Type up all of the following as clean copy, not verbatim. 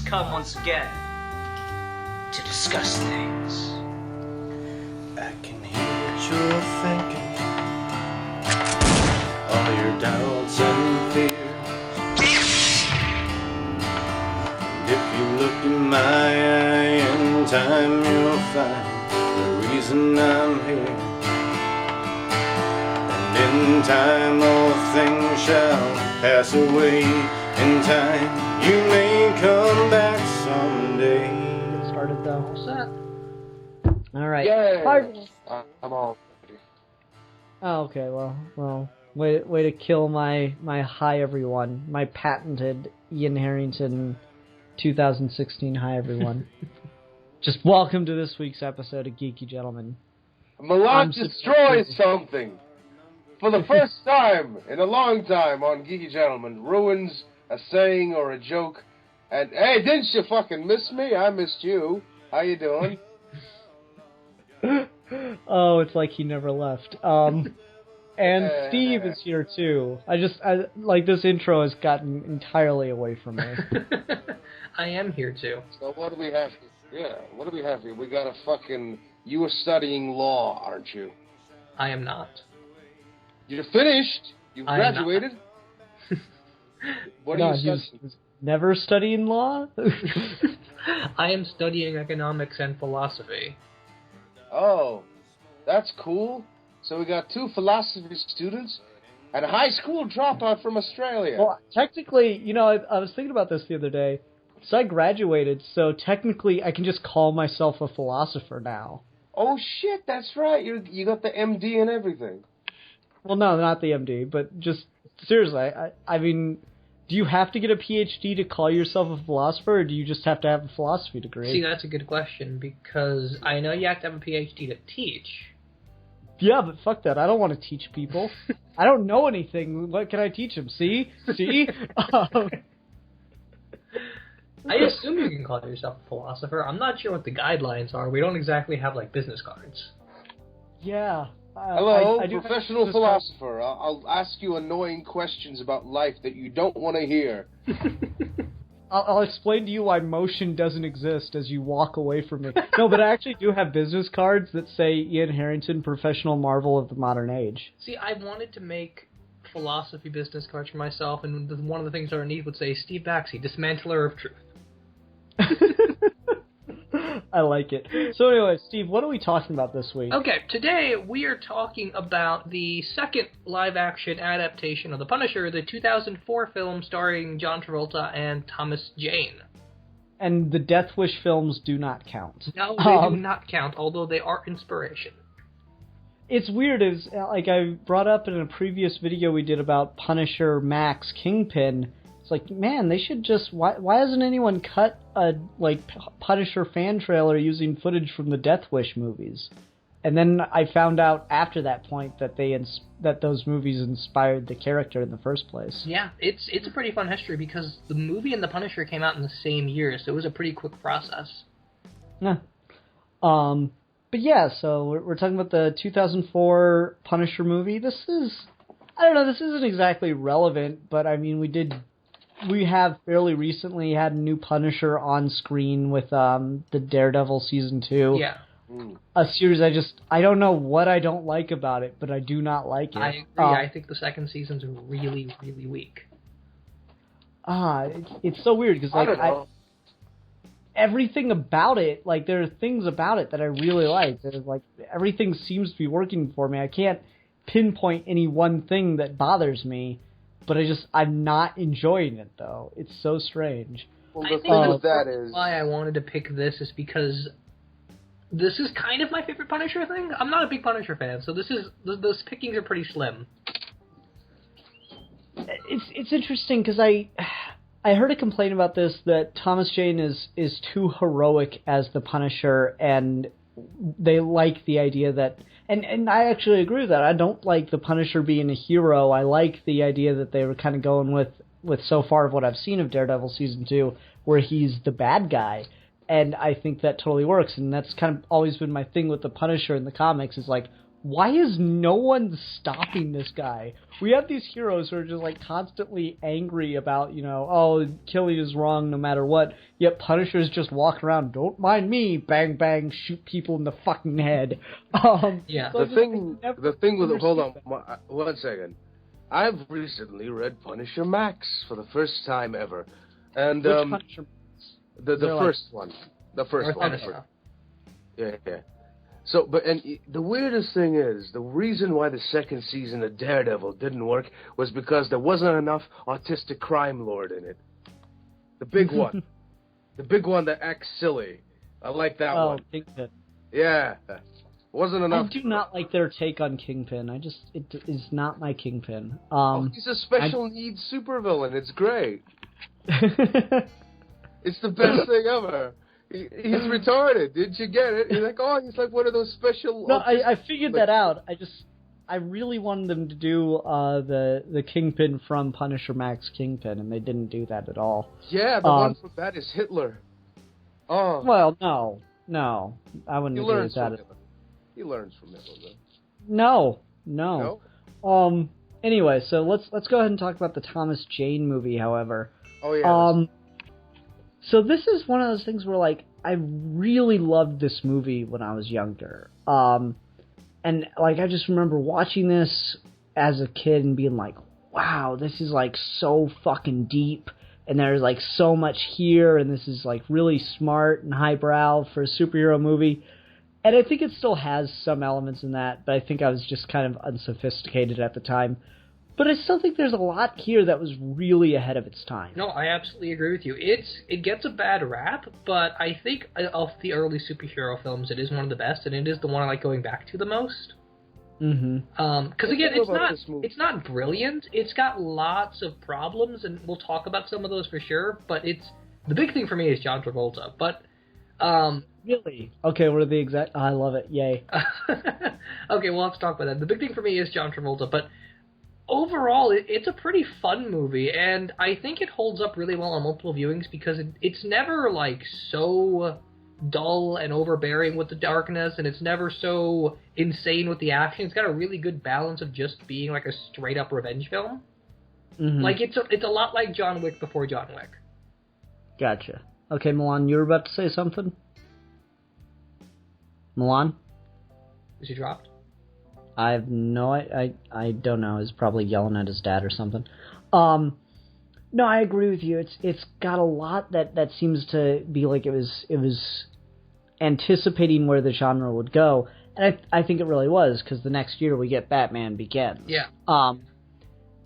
come once again to discuss things. I can hear what you're thinking, all your doubts and fears. And if you look in my eye in time, you'll find the reason I'm here. And in time all things shall pass away. In time you may come back someday. Get started though. What's that? All right. Yeah. I'm all ready. Oh, okay. Well. Way to kill my hi everyone. My patented Ian Harrington 2016 hi everyone. Just welcome to this week's episode of Geeky Gentlemen. Malak destroys something. For the first time in a long time on Geeky Gentlemen, ruins a saying or a joke. And, hey, didn't you fucking miss me? I missed you. How you doing? Oh, it's like he never left. And Steve is here too. I like this intro has gotten entirely away from me. I am here too. So what do we have? What do we have here? We got a fucking... You were studying law, aren't you? I am not. You're finished. You've graduated. What are you studying? He's never studying law? I am studying economics and philosophy. Oh, that's cool. So we got 2 philosophy students and a high school dropout from Australia. Well, technically, I was thinking about this the other day. So I graduated, so technically I can just call myself a philosopher now. Oh shit, that's right. You got the MD and everything. Well, no, not the MD, but just seriously, I mean, do you have to get a PhD to call yourself a philosopher, or do you just have to have a philosophy degree? See, that's a good question, because I know you have to have a PhD to teach. Yeah, but fuck that. I don't want to teach people. I don't know anything. What can I teach them? See? I assume you can call yourself a philosopher. I'm not sure what the guidelines are. We don't exactly have, business cards. Yeah. Hello, professional philosopher. I'll ask you annoying questions about life that you don't want to hear. I'll explain to you why motion doesn't exist as you walk away from me. No, but I actually do have business cards that say Ian Harrington, professional marvel of the modern age. See, I wanted to make philosophy business cards for myself, and one of the things underneath would say, Steve Baxi, dismantler of truth. I like it. So anyway, Steve, what are we talking about this week? Okay, today we are talking about the second live-action adaptation of The Punisher, the 2004 film starring John Travolta and Thomas Jane. And the Death Wish films do not count. No, they do not count, although they are inspiration. It's weird, like I brought up in a previous video we did about Punisher Max Kingpin. It's like, man, they should just... Why hasn't anyone cut a Punisher fan trailer using footage from the Death Wish movies? And then I found out after that point that that those movies inspired the character in the first place. Yeah, it's a pretty fun history because the movie and the Punisher came out in the same year, so it was a pretty quick process. Yeah. But yeah, so we're talking about the 2004 Punisher movie. This isn't exactly relevant, but I mean, we have fairly recently had a new Punisher on screen with the Daredevil Season 2. Yeah. A series I don't know what I don't like about it, but I do not like it. I agree. I think the second season's really, really weak. It's so weird because everything about it, there are things about it that I really like. There's everything seems to be working for me. I can't pinpoint any one thing that bothers me. But I'm not enjoying it, though. It's so strange. Well, the thing with that is... why I wanted to pick this is because this is kind of my favorite Punisher thing. I'm not a big Punisher fan, so those pickings are pretty slim. It's interesting, because I heard a complaint about this, that Thomas Jane is too heroic as the Punisher, and they like the idea that... And I actually agree with that. I don't like the Punisher being a hero. I like the idea that they were kind of going with so far of what I've seen of Daredevil Season 2, where he's the bad guy. And I think that totally works. And that's kind of always been my thing with the Punisher in the comics, is why is no one stopping this guy? We have these heroes who are just like constantly angry about, oh, killing is wrong no matter what. Yet Punisher's just walking around, don't mind me, bang bang, shoot people in the fucking head. Yeah. The thing with it, hold on, 1 second. I've recently read Punisher Max for the first time ever, and Which Punisher? the first one, the first one. Yeah. So, the weirdest thing is, the reason why the second season of Daredevil didn't work was because there wasn't enough autistic crime lord in it. The big one. The big one that acts silly. I like that one. Oh, Kingpin. Yeah. Wasn't enough. I do not like their take on Kingpin. It is not my Kingpin. He's a special needs supervillain. It's great. It's the best thing ever. He's retarded. Didn't you get it? He's like one of those special... No, I figured that out. I really wanted them to do the Kingpin from Punisher Max Kingpin, and they didn't do that at all. Yeah, the one from that is Hitler. Oh. Well, no. I wouldn't agree with that. He learns from Hitler, though. No. Anyway, so let's go ahead and talk about the Thomas Jane movie, however. Oh, yeah. So this is one of those things where, like, I really loved this movie when I was younger. And, like, I just remember watching this as a kid and being like, wow, this is, like, so fucking deep. And there's, like, so much here. And this is, like, really smart and highbrow for a superhero movie. And I think it still has some elements in that. But I think I was just kind of unsophisticated at the time. But I still think there's a lot here that was really ahead of its time. No, I absolutely agree with you. It gets a bad rap, but I think of the early superhero films, it is one of the best, and it is the one I like going back to the most. Mm-hmm. Because again, it's not brilliant. It's got lots of problems, and we'll talk about some of those for sure. But the big thing for me is John Travolta. But really, okay, what are the exact? I love it. Yay. Okay, we'll have to talk about that. The big thing for me is John Travolta, but. Overall, it's a pretty fun movie, and I think it holds up really well on multiple viewings because it's never, like, so dull and overbearing with the darkness, and it's never so insane with the action. It's got a really good balance of just being, like, a straight-up revenge film. Mm-hmm. Like, it's a lot like John Wick before John Wick. Gotcha. Okay, Milan, you were about to say something? Milan? Is he dropped? I have I don't know. He's probably yelling at his dad or something. No, I agree with you. It's got a lot that seems to be like it was anticipating where the genre would go, and I think it really was, because the next year we get Batman Begins. Yeah.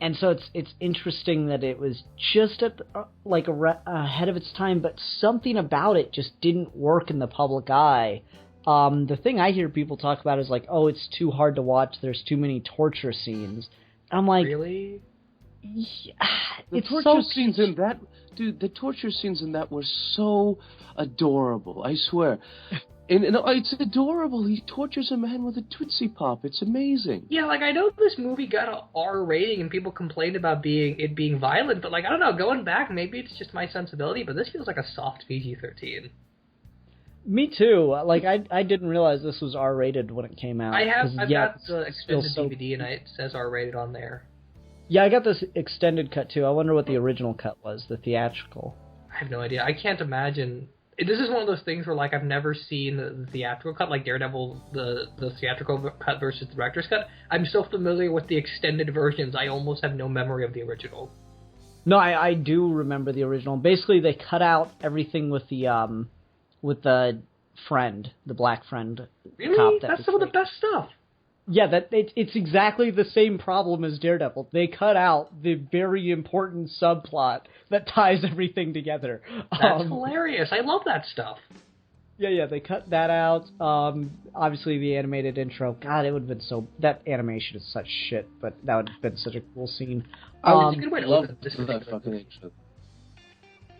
And so it's interesting that it was just at ahead of its time, but something about it just didn't work in the public eye. The thing I hear people talk about is like, oh, it's too hard to watch. There's too many torture scenes. I'm like, really? Yeah, the torture scenes in that, dude. The torture scenes in that were so adorable. I swear. And it's adorable. He tortures a man with a Tootsie Pop. It's amazing. Yeah, like, I know this movie got an R rating and people complained about it being violent, but, like, I don't know, going back, maybe it's just my sensibility, but this feels like a soft PG-13. Me too. Like, I didn't realize this was R-rated when it came out. I've got the extended DVD, and it says R-rated on there. Yeah, I got this extended cut, too. I wonder what the original cut was, the theatrical. I have no idea. I can't imagine. This is one of those things where, like, I've never seen the theatrical cut, like Daredevil, the theatrical cut versus the director's cut. I'm so familiar with the extended versions, I almost have no memory of the original. No, I do remember the original. Basically, they cut out everything with the friend, the black friend. Really? Cop That's some of the best stuff. Yeah, it's exactly the same problem as Daredevil. They cut out the very important subplot that ties everything together. That's hilarious. I love that stuff. Yeah, they cut that out. Obviously, the animated intro. God, it would have been so... That animation is such shit, but that would have been such a cool scene. It's a good way to love that fucking intro.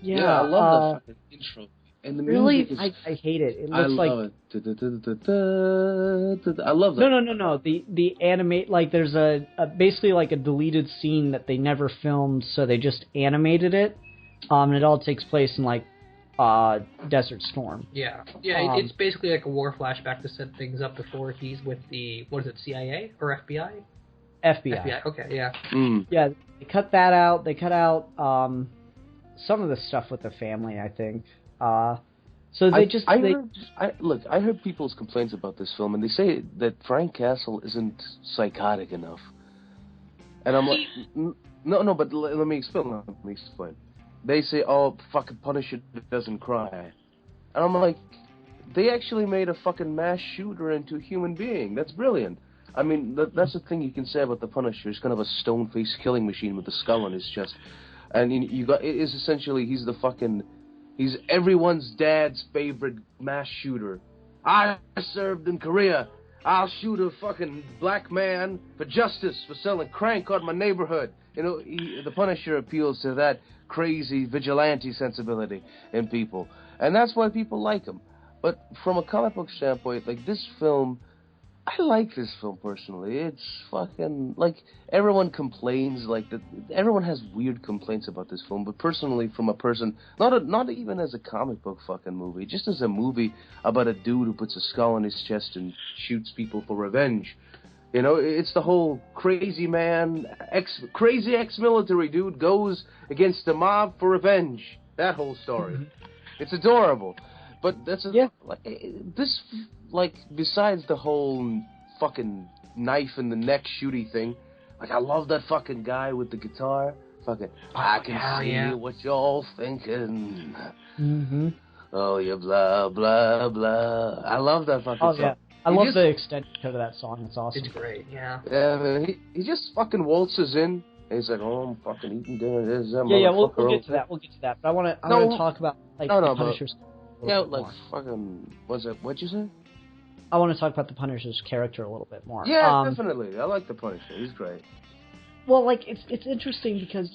Yeah, I love that fucking intro. And the really, music is... I hate it. It looks I love it. I love that. No. The animate, like, there's a basically like a deleted scene that they never filmed, so they just animated it. And it all takes place in like Desert Storm. Yeah. It's basically like a war flashback to set things up before he's with the, what is it, CIA or FBI? FBI. Okay, yeah. Yeah, they cut that out. They cut out some of the stuff with the family, I think. So they I heard people's complaints about this film, and they say that Frank Castle isn't psychotic enough. And I'm like, no, but let me explain. They say, oh, fucking Punisher doesn't cry. And I'm like, they actually made a fucking mass shooter into a human being. That's brilliant. I mean, that's the thing you can say about the Punisher. He's kind of a stone-faced killing machine with a skull on his chest. And you got, it is essentially, he's everyone's dad's favorite mass shooter. I served in Korea. I'll shoot a fucking black man for justice for selling crank on my neighborhood. You know, the Punisher appeals to that crazy vigilante sensibility in people. And that's why people like him. But from a comic book standpoint, like this film, I like this film personally. It's fucking, like, everyone complains, like, everyone has weird complaints about this film, but personally, from a person, not even as a comic book fucking movie, just as a movie about a dude who puts a skull on his chest and shoots people for revenge. You know, it's the whole crazy man, crazy ex-military dude goes against the mob for revenge. That whole story. It's adorable. But that's besides the whole fucking knife in the neck shooty thing, like, I love that fucking guy with the guitar. Fucking, I can see what y'all thinking. Mm-hmm. Oh, you blah, blah, blah. I love that fucking song. Yeah. I love the extended cut of that song. It's awesome. It's great, yeah. Yeah, man, he just fucking waltzes in. And he's like, oh, I'm fucking eating dinner. We'll get to that. But I want to talk about, like, the Punisher's... Yeah, like, fucking... What'd you say? I want to talk about the Punisher's character a little bit more. Yeah, definitely. I like the Punisher. He's great. Well, like, it's interesting because,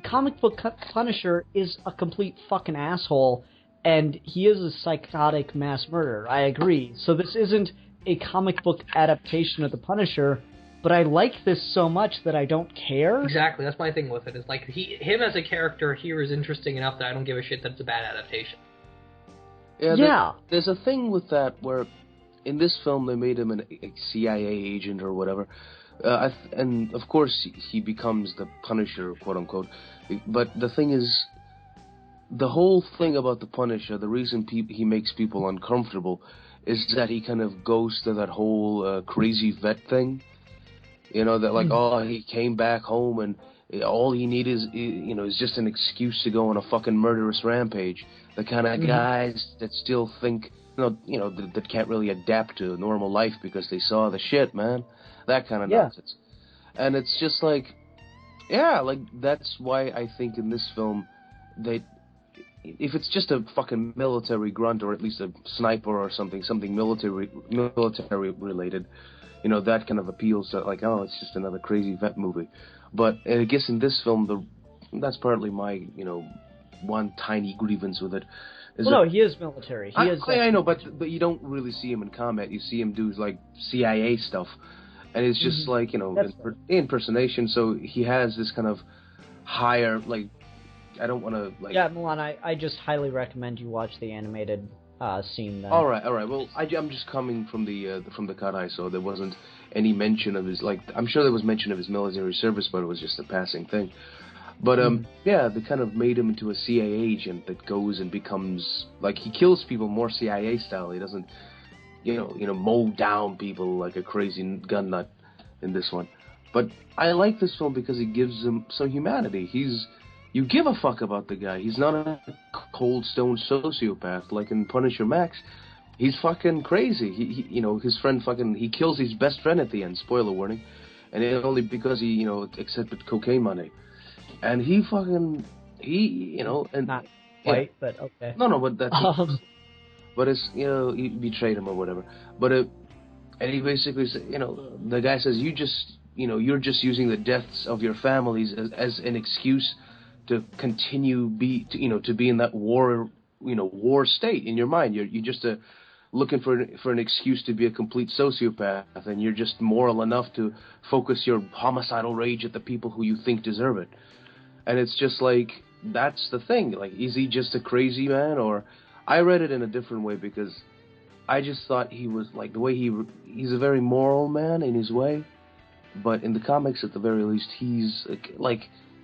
comic book Punisher is a complete fucking asshole, and he is a psychotic mass murderer. I agree. So this isn't a comic book adaptation of the Punisher, but I like this so much that I don't care. Exactly. That's my thing with it. Is like him as a character here is interesting enough that I don't give a shit that it's a bad adaptation. Yeah. There's a thing with that where in this film they made him a CIA agent or whatever. And of course he becomes the Punisher, quote unquote. But the thing is, the whole thing about the Punisher, the reason he makes people uncomfortable is that he kind of goes to that whole crazy vet thing. You know, that like, he came back home and all he needs is just an excuse to go on a fucking murderous rampage. The kind of guys that still think, that can't really adapt to normal life because they saw the shit, man. That kind of nonsense. And it's just like, that's why I think in this film, if it's just a fucking military grunt or at least a sniper or something military related, that kind of appeals to, like, oh, it's just another crazy vet movie. But I guess in this film, that's partly my, one tiny grievance with it. He is military. I know, but you don't really see him in combat. You see him do, like, CIA stuff. And it's just, like, impersonation. So he has this kind of higher, like, I don't want to, like... Yeah, Milan, I just highly recommend you watch the animated scene then. All right. Well, I'm just coming from the Kadai, so there wasn't any mention of his, like, I'm sure there was mention of his military service, but it was just a passing thing. But they kind of made him into a CIA agent that goes and becomes, like, he kills people more CIA style. He doesn't, mow down people like a crazy gun nut in this one. But I like this film because it gives him some humanity. You give a fuck about the guy. He's not a cold stone sociopath like in Punisher Max. He's fucking crazy. He his friend he kills his best friend at the end. Spoiler warning. And only because he, accepted cocaine money. And and not quite, but okay. No, but that's but it's he betrayed him or whatever. But and he basically said, the guy says you're just using the deaths of your families as an excuse to continue to be in that war state in your mind. You're just looking for an excuse to be a complete sociopath, and you're just moral enough to focus your homicidal rage at the people who you think deserve it. And it's just like, that's the thing. Like, is he just a crazy man? Or I read it in a different way because I just thought he was like the way he's a very moral man in his way, but in the comics at the very least he's like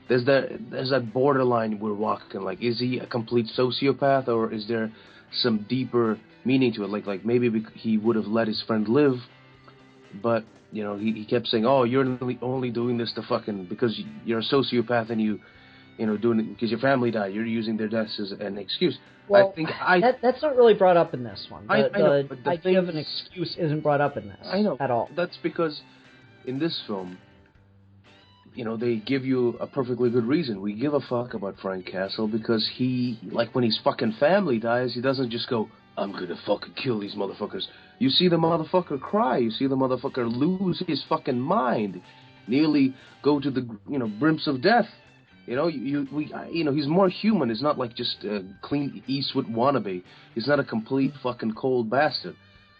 there's that borderline we're walking. Like, is he a complete sociopath or is there some deeper meaning to it? Like maybe he would have let his friend live, but you know he kept saying, oh, you're only doing this to fucking because you're a sociopath and you know doing it because your family died. You're using their deaths as an excuse. Well, I think that's not really brought up in this one. I know, but the idea of an excuse isn't brought up in this. I know at all. That's because in this film, you know, they give you a perfectly good reason. We give a fuck about Frank Castle because he, like, when his fucking family dies, he doesn't just go, I'm gonna fucking kill these motherfuckers. You see the motherfucker cry. You see the motherfucker lose his fucking mind, nearly go to the, you know, brimps of death. You know, you know, he's more human. He's not like just a Clint Eastwood wannabe. He's not a complete fucking cold bastard.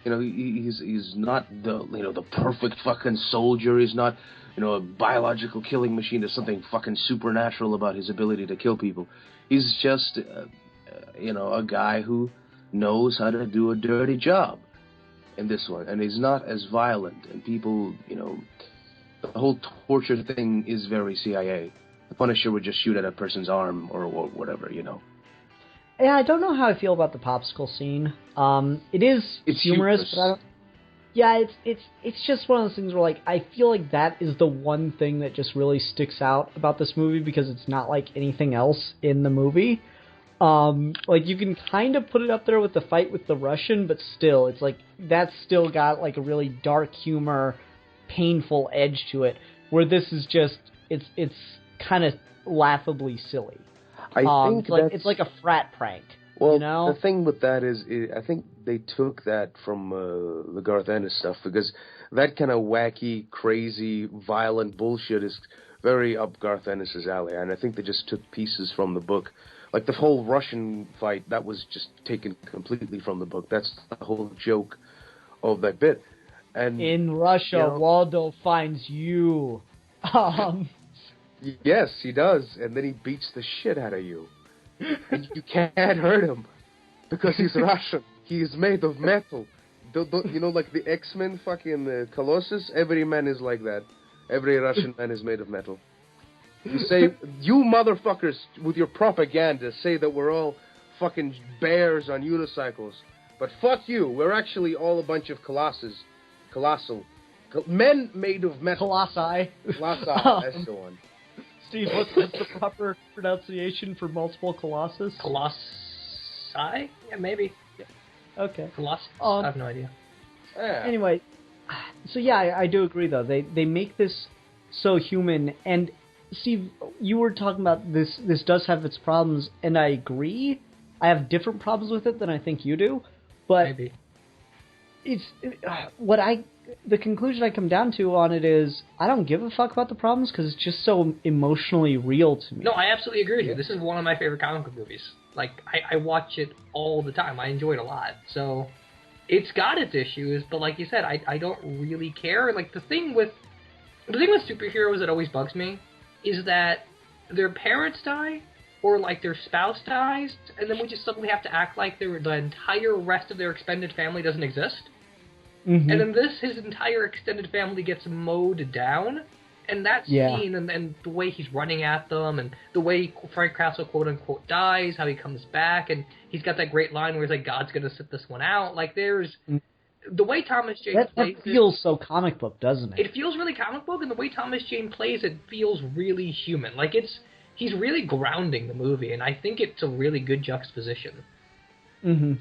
You know, he's not the, you know, the perfect fucking soldier. He's not, you know, a biological killing machine. There's something fucking supernatural about his ability to kill people. He's just, you know, a guy who knows how to do a dirty job in this one. And he's not as violent. And people, you know, the whole torture thing is very CIA. The Punisher would just shoot at a person's arm or whatever, you know. Yeah, I don't know how I feel about the popsicle scene. It's humorous, but I don't. Yeah, it's just one of those things where, like, I feel like that is the one thing that just really sticks out about this movie because it's not like anything else in the movie. Like, you can kind of put it up there with the fight with the Russian, but still, it's like that's still got like a really dark humor, painful edge to it. Where this is just it's kind of laughably silly. I think it's like a frat prank. Well, you know? The thing with that is, I think they took that from the Garth Ennis stuff because that kind of wacky, crazy, violent bullshit is very up Garth Ennis's alley, and I think they just took pieces from the book. Like the whole Russian fight, that was just taken completely from the book. That's the whole joke of that bit. And in Russia, you know, Waldo finds you. Yes, he does, and then he beats the shit out of you. And you can't hurt him, because he's Russian. He is made of metal. You know, like the X-Men fucking Colossus? Every man is like that. Every Russian man is made of metal. You say, you motherfuckers, with your propaganda, say that we're all fucking bears on unicycles. But fuck you, we're actually all a bunch of colossal. Men made of metal. Colossi. Colossi, that's the one. Steve, what's the proper pronunciation for multiple colossus? Colossi? Yeah, maybe. Yeah. Okay. Colossus? I have no idea. Yeah. Anyway, so yeah, I do agree though. They make this so human, and Steve, you were talking about this does have its problems, and I agree. I have different problems with it than I think you do, but maybe. The conclusion I come down to on it is I don't give a fuck about the problems because it's just so emotionally real to me. No, I absolutely agree with you. This is one of my favorite comic book movies. Like, I watch it all the time. I enjoy it a lot. So, it's got its issues, but like you said, I don't really care. Like, the thing with superheroes that always bugs me is that their parents die, or like their spouse dies, and then we just suddenly have to act like the entire rest of their extended family doesn't exist. Mm-hmm. And then his entire extended family gets mowed down, and that scene and the way he's running at them, and the way Frank Castle quote unquote dies, how he comes back, and he's got that great line where he's like, "God's gonna sit this one out." Like there's the way Thomas Jane plays that feels so comic book, doesn't it? It feels really comic book, and the way Thomas Jane plays it feels really human. Like he's really grounding the movie, and I think it's a really good juxtaposition. Mm-hmm.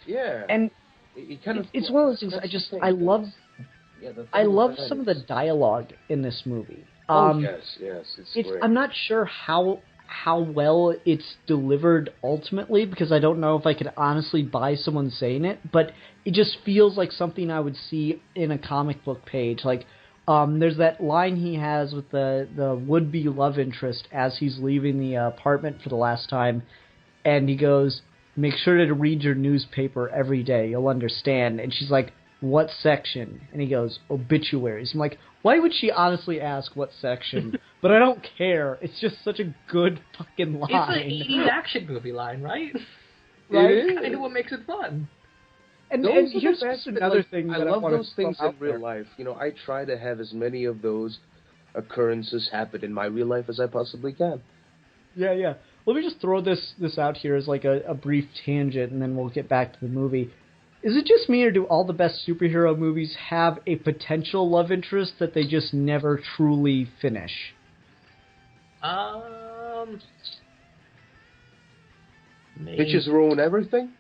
Yeah. And it's one of those things I love. I love some of the dialogue in this movie. Yes, it's great. I'm not sure how well it's delivered ultimately because I don't know if I could honestly buy someone saying it, but it just feels like something I would see in a comic book page. Like, there's that line he has with the would-be love interest as he's leaving the apartment for the last time, and he goes, "Make sure to read your newspaper every day, you'll understand." And she's like, what section? And he goes, obituaries. I'm like, why would she honestly ask what section? But I don't care. It's just such a good fucking line. It's an 80s action movie line, right? Right? That's kind of what makes it fun. And Those are here's the best, just another like, thing I that I love want those to things throw in out real there. life. You know, I try to have as many of those occurrences happen in my real life as I possibly can. Yeah. Let me just throw this out here as like a brief tangent, and then we'll get back to the movie. Is it just me, or do all the best superhero movies have a potential love interest that they just never truly finish? Maybe. Bitches ruin everything?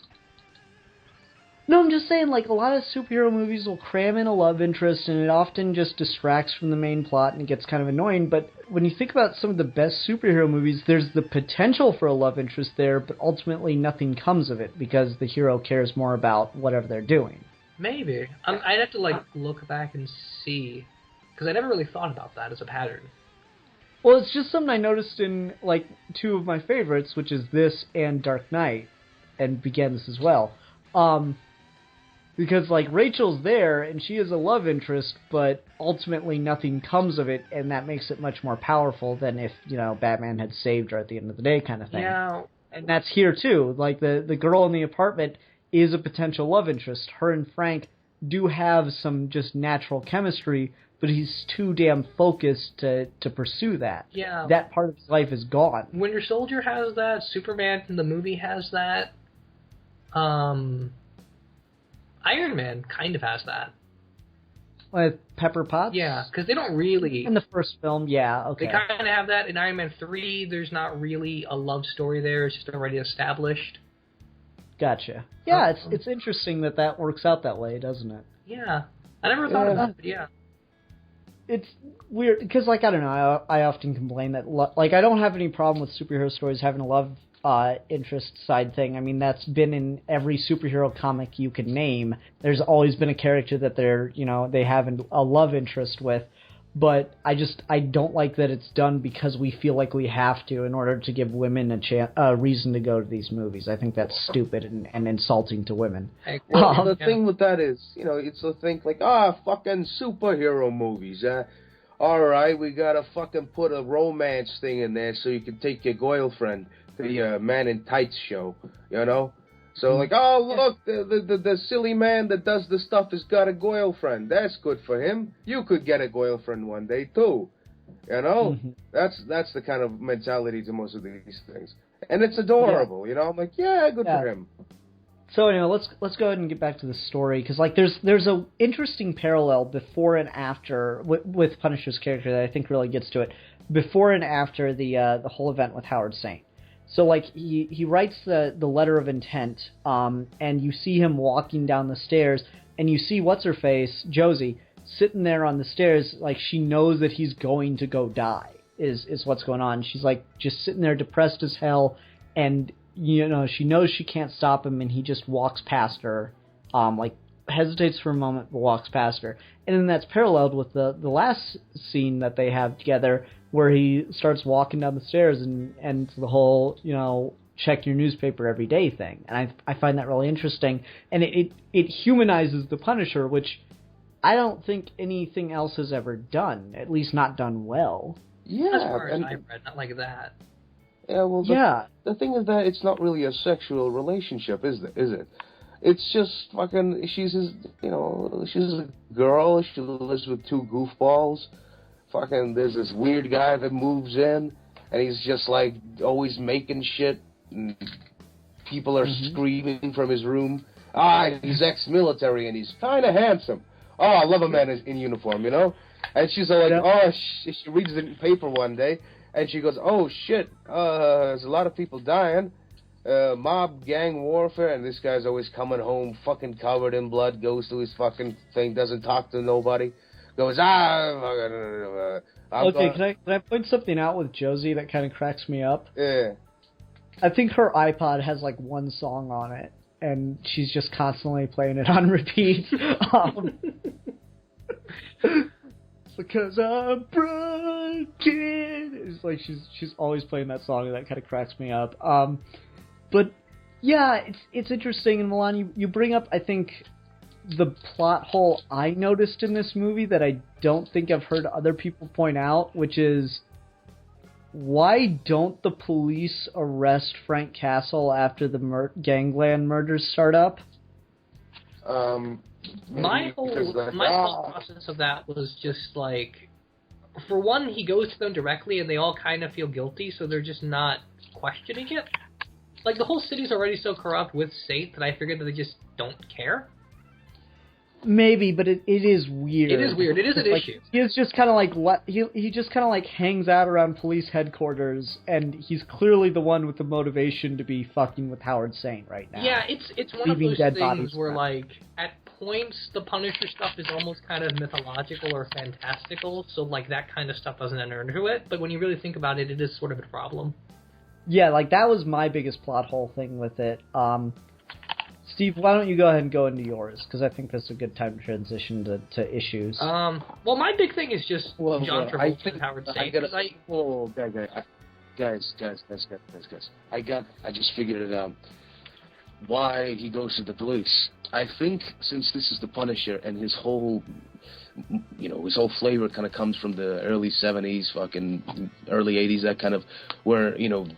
No, I'm just saying, like, a lot of superhero movies will cram in a love interest, and it often just distracts from the main plot, and it gets kind of annoying. But when you think about some of the best superhero movies, there's the potential for a love interest there, but ultimately nothing comes of it, because the hero cares more about whatever they're doing. Maybe. I'd have to, like, look back and see, because I never really thought about that as a pattern. Well, it's just something I noticed in, like, two of my favorites, which is this and Dark Knight, and Begins as well. Because, like, Rachel's there, and she is a love interest, but ultimately nothing comes of it, and that makes it much more powerful than if, you know, Batman had saved her at the end of the day kind of thing. Yeah. And that's here, too. Like, the girl in the apartment is a potential love interest. Her and Frank do have some just natural chemistry, but he's too damn focused to pursue that. Yeah. That part of his life is gone. Winter Soldier has that. Superman in the movie has that. Iron Man kind of has that. With Pepper Potts? Yeah, because they don't really... In the first film, yeah, okay. They kind of have that. In Iron Man 3, there's not really a love story there. It's just already established. Gotcha. Yeah, it's interesting that works out that way, doesn't it? Yeah. I never thought about it, but yeah. It's weird, because, like, I don't know, I often complain that, like, I don't have any problem with superhero stories having a love interest side thing. I mean, that's been in every superhero comic you can name. There's always been a character that they have a love interest with, but I don't like that it's done because we feel like we have to in order to give women a reason to go to these movies. I think that's stupid and insulting to women. Well, the thing with that is, you know, it's a thing like, fucking superhero movies. Alright, we gotta fucking put a romance thing in there so you can take your girlfriend to the Man in Tights show, you know? So, like, look, the silly man that does the stuff has got a girlfriend. That's good for him. You could get a girlfriend one day, too. You know? Mm-hmm. That's the kind of mentality to most of these things. And it's adorable, you know? I'm like, good for him. So anyway, let's go ahead and get back to the story, because, like, there's a interesting parallel before and after with Punisher's character that I think really gets to it. Before and after the whole event with Howard Saint. So, like, he writes the letter of intent, and you see him walking down the stairs, and you see what's-her-face, Josie, sitting there on the stairs, like, she knows that he's going to go die, is what's going on. She's, like, just sitting there depressed as hell, and, you know, she knows she can't stop him, and he just walks past her, like, hesitates for a moment, but walks past her. And then that's paralleled with the last scene that they have together, where he starts walking down the stairs and the whole, you know, check your newspaper every day thing. And I find that really interesting. And it humanizes the Punisher, which I don't think anything else has ever done, at least not done well. Yeah. As far as I've read, not like that. Yeah, well, the thing is that it's not really a sexual relationship, is it? It's just fucking, she's a girl, she lives with two goofballs. Fucking, there's this weird guy that moves in, and he's just, like, always making shit, and people are screaming from his room. He's ex-military, and he's kind of handsome. I love a man in uniform, you know? And she's like, she reads the paper one day, and she goes, oh, shit, there's a lot of people dying. Mob gang warfare, and this guy's always coming home fucking covered in blood, goes to his fucking thing, doesn't talk to nobody. Goes, okay, can I point something out with Josie that kind of cracks me up? Yeah. I think her iPod has, like, one song on it, and she's just constantly playing it on repeat. Because I'm broken. It's like she's always playing that song, and that kind of cracks me up. But yeah, it's interesting. And Milan, you bring up, I think, the plot hole I noticed in this movie that I don't think I've heard other people point out, which is, why don't the police arrest Frank Castle after the gangland murders start up? My thought process of that was just like, for one, he goes to them directly and they all kind of feel guilty, so they're just not questioning it. Like, the whole city's already so corrupt with Saint that I figured that they just don't care. Maybe, but it is weird. It is weird. It is an issue. He is just kind of like he just kind of like hangs out around police headquarters, and he's clearly the one with the motivation to be fucking with Howard Saint right now. Yeah, it's one of those things where, like, at points the Punisher stuff is almost kind of mythological or fantastical, so like that kind of stuff doesn't enter into it. But when you really think about it, it is sort of a problem. Yeah, like that was my biggest plot hole thing with it. Steve, why don't you go ahead and go into yours? Because I think that's a good time to transition to issues. Well, my big thing is just John Travolta and Howard Saint. Guys. I just figured it out. Why he goes to the police. I think since this is the Punisher and his whole flavor kind of comes from the early 70s, fucking early 80s, that kind of, where,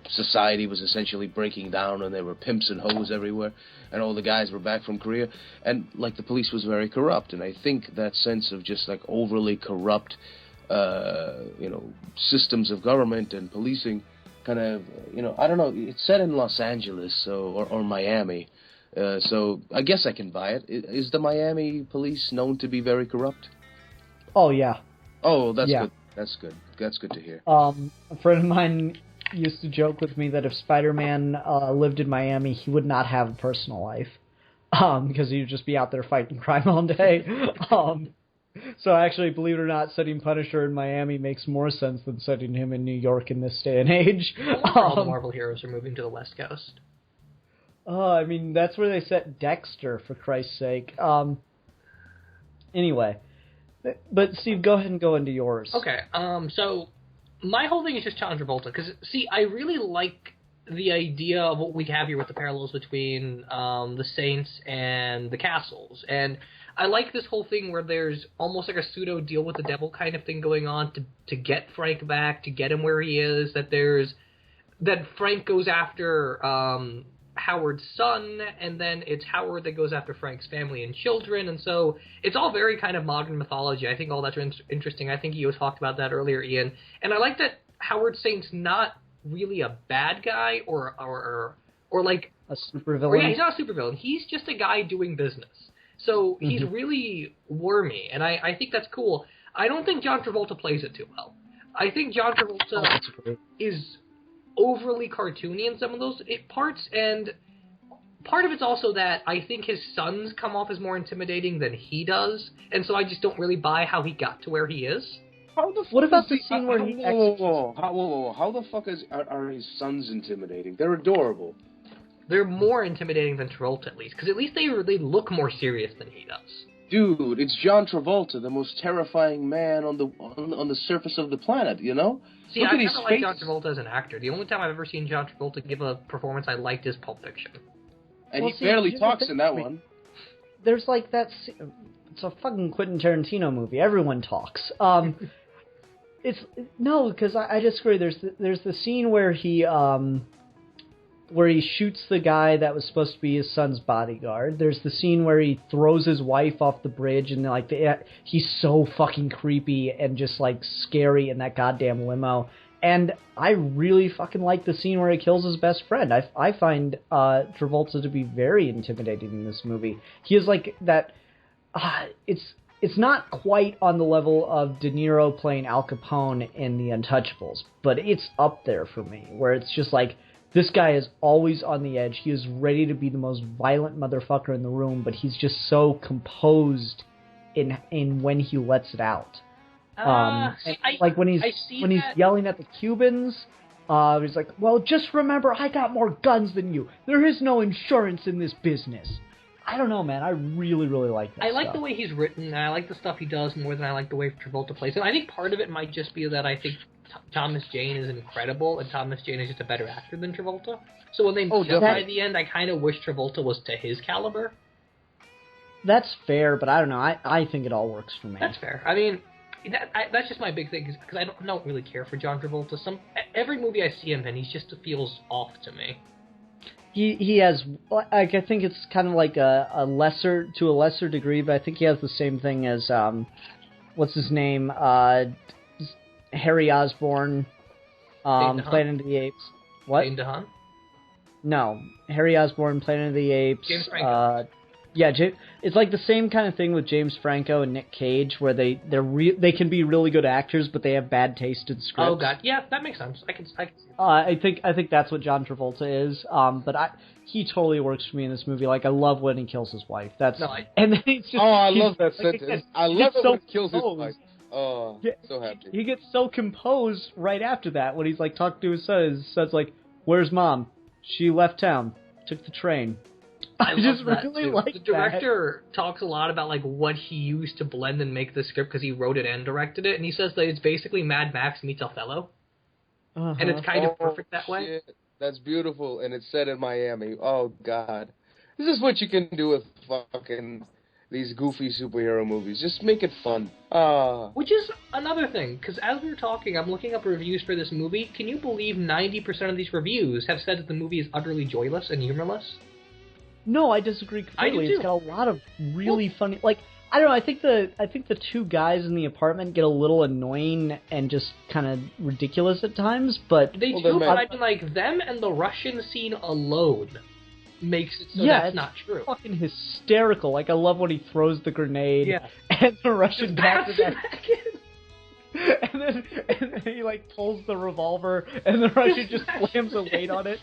society was essentially breaking down and there were pimps and hoes everywhere and all the guys were back from Korea and, like, the police was very corrupt. And I think that sense of just, like, overly corrupt, systems of government and policing kind of, I don't know, it's set in Los Angeles or Miami. So I guess I can buy it. Is the Miami police known to be very corrupt? Oh, yeah. Oh, that's good. That's good. That's good to hear. A friend of mine used to joke with me that if Spider-Man lived in Miami, he would not have a personal life, because he would just be out there fighting crime all day. So actually, believe it or not, setting Punisher in Miami makes more sense than setting him in New York in this day and age. All the Marvel heroes are moving to the West Coast. I mean, that's where they set Dexter, for Christ's sake. Anyway. But, Steve, go ahead and go into yours. Okay, so my whole thing is just John Travolta, because, see, I really like the idea of what we have here with the parallels between the Saints and the Castles, and I like this whole thing where there's almost like a pseudo deal with the devil kind of thing going on to get Frank back, to get him where he is, that Frank goes after Howard's son, and then it's Howard that goes after Frank's family and children, and so it's all very kind of modern mythology. I think all that's interesting. I think you talked about that earlier, Ian, and I like that Howard Saint's not really a bad guy or like a supervillain. Yeah, he's not a supervillain. He's just a guy doing business. So he's really wormy, and I think that's cool. I don't think John Travolta plays it too well. I think John Travolta is overly cartoony in some of those parts, and part of it's also that I think his sons come off as more intimidating than he does, and so I just don't really buy how he got to where he is. What about the scene where he... How the fuck are his sons intimidating? They're adorable. They're more intimidating than Travolta, at least, because at least they look more serious than he does. Dude, it's John Travolta, the most terrifying man on the surface of the planet, See, Look I kind of like John Travolta as an actor. The only time I've ever seen John Travolta give a performance I liked is Pulp Fiction. And he barely talks in that one. There's like that... It's a fucking Quentin Tarantino movie. Everyone talks. Because I disagree. There's the scene where he shoots the guy that was supposed to be his son's bodyguard. There's the scene where he throws his wife off the bridge, and like he's so fucking creepy and just like scary in that goddamn limo. And I really fucking like the scene where he kills his best friend. I find Travolta to be very intimidating in this movie. He is like that. It's not quite on the level of De Niro playing Al Capone in The Untouchables, but it's up there for me, where it's just like, this guy is always on the edge. He is ready to be the most violent motherfucker in the room, but he's just so composed in when he lets it out. When he's yelling at the Cubans, he's like, well, just remember, I got more guns than you. There is no insurance in this business. I don't know, man. I really, really like that I like the way he's written, and I like the stuff he does more than I like the way Travolta plays. And I think part of it might just be that I think Thomas Jane is incredible, and Thomas Jane is just a better actor than Travolta. So when they meet up by the end, I kind of wish Travolta was to his caliber. that's fair, but I don't know. I think it all works for me. That's fair. I mean, that's just my big thing, because I don't really care for John Travolta. Every movie I see him in, he just feels off to me. He has, like, I think it's kind of like a lesser degree, but I think he has the same thing as what's his name, Harry Osborn, Planet of the Apes. What? Dane DeHaan? No, Harry Osborn, Planet of the Apes. James Franco. Yeah, it's like the same kind of thing with James Franco and Nick Cage, where they can be really good actors, but they have bad taste in scripts. Oh god, yeah, that makes sense. I can see that. I think that's what John Travolta is. But he totally works for me in this movie. Like, I love when he kills his wife. And then he's just. I love that sentence. I love it when he kills his composed. wife. Oh, so happy. He gets so composed right after that when he's like talking to his son. His son's like, "Where's mom? She left town. Took the train." I just really like the director talks a lot about like what he used to blend and make the script, because he wrote it and directed it, and he says that it's basically Mad Max meets Othello, and it's kind of perfect that way. Shit. That's beautiful, and it's set in Miami. Oh god, this is what you can do with fucking these goofy superhero movies. Just make it fun. Which is another thing, because as we were talking, I'm looking up reviews for this movie. Can you believe 90% of these reviews have said that the movie is utterly joyless and humorless? No, I disagree completely. I do too. It's got a lot of really funny, like, I don't know. I think the two guys in the apartment get a little annoying and just kind of ridiculous at times, but they do. But I mean, like, them and the Russian scene alone makes it so that's not true. It's fucking hysterical. Like, I love when he throws the grenade and the Russian back in. And then he like pulls the revolver and the Russian just slams a weight on it.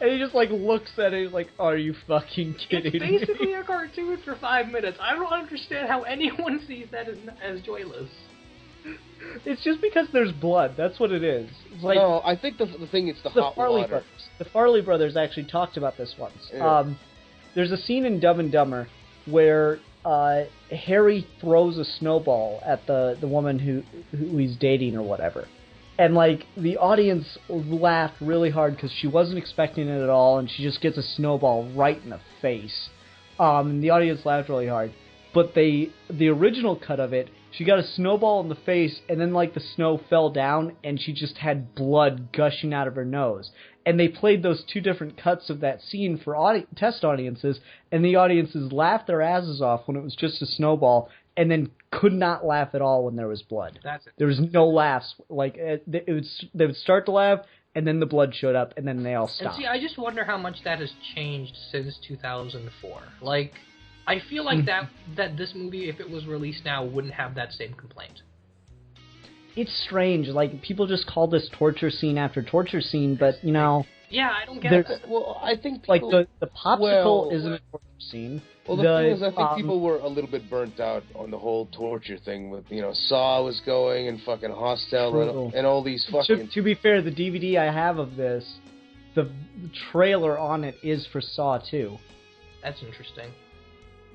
And he just, like, looks at it, he's like, are you fucking kidding me? It's basically a cartoon for 5 minutes. I don't understand how anyone sees that as joyless. It's just because there's blood. That's what it is. It's like, no, I think the thing is the hot Farley water. Brothers. The Farley brothers actually talked about this once. Yeah. There's a scene in Dumb and Dumber where Harry throws a snowball at the woman who he's dating or whatever. And, like, the audience laughed really hard because she wasn't expecting it at all, and she just gets a snowball right in the face. And the audience laughed really hard. But the original cut of it, she got a snowball in the face, and then, like, the snow fell down, and she just had blood gushing out of her nose. And they played those two different cuts of that scene for test audiences, and the audiences laughed their asses off when it was just a snowball, and then could not laugh at all when there was blood. That's it. There was no laughs. Like, they would start to laugh, and then the blood showed up, and then they all stopped. And see, I just wonder how much that has changed since 2004. Like, I feel like that this movie, if it was released now, wouldn't have that same complaint. It's strange. Like, people just call this torture scene after torture scene, but, you know... Yeah, I don't get that. Well, I think people, like, the popsicle isn't a torture scene. Well, the thing is, I think people were a little bit burnt out on the whole torture thing with, you know, Saw was going and fucking Hostel and all these fucking... To be fair, the DVD I have of this, the trailer on it is for Saw 2. That's interesting.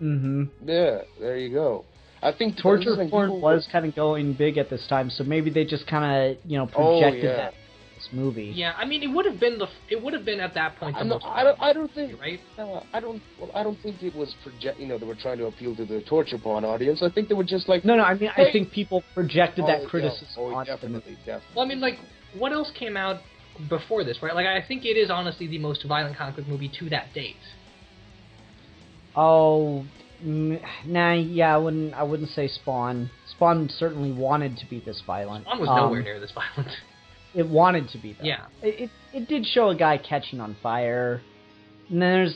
Mm-hmm. Yeah, there you go. I think torture porn was kind of going big at this time, so maybe they just kind of, you know, projected that in this movie. Yeah, I mean, it would have been at that point. I don't think right. I don't think it was they were trying to appeal to the torture porn audience. I think they were just like no. I mean, I think people projected that criticism on definitely. Well, I mean, like, what else came out before this, right? Like, I think it is honestly the most violent comic book movie to that date. Oh. Nah, yeah, I wouldn't say Spawn. Spawn certainly wanted to be this violent. Spawn was nowhere near this violent. It wanted to be, though. Yeah. It did show a guy catching on fire. And then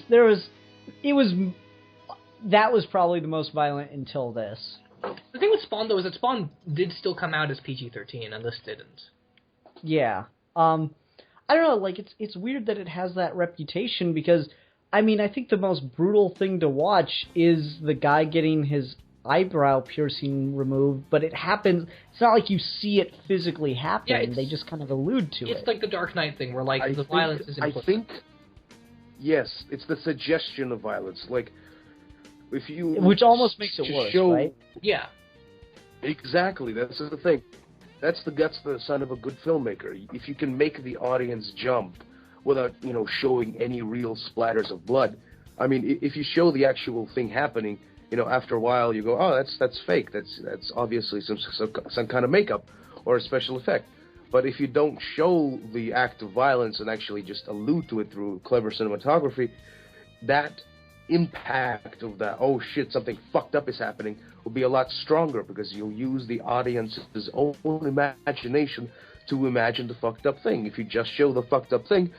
that was probably the most violent until this. The thing with Spawn, though, is that Spawn did still come out as PG-13, and this didn't. Yeah. I don't know, like, it's weird that it has that reputation, because... I mean, I think the most brutal thing to watch is the guy getting his eyebrow piercing removed, but it happens. It's not like you see it physically happen. Yeah, they just kind of allude to it. It's like the Dark Knight thing, where the violence is implicit. I think, yes, it's the suggestion of violence. Like, if you... Which almost makes it worse, right? Yeah. Exactly, that's the thing. That's the sign of a good filmmaker. If you can make the audience jump without, showing any real splatters of blood. I mean, if you show the actual thing happening, after a while you go, oh, that's fake. That's obviously some kind of makeup or a special effect. But if you don't show the act of violence and actually just allude to it through clever cinematography, that impact of that, oh shit, something fucked up is happening, will be a lot stronger because you'll use the audience's own imagination to imagine the fucked up thing. If you just show the fucked up thing,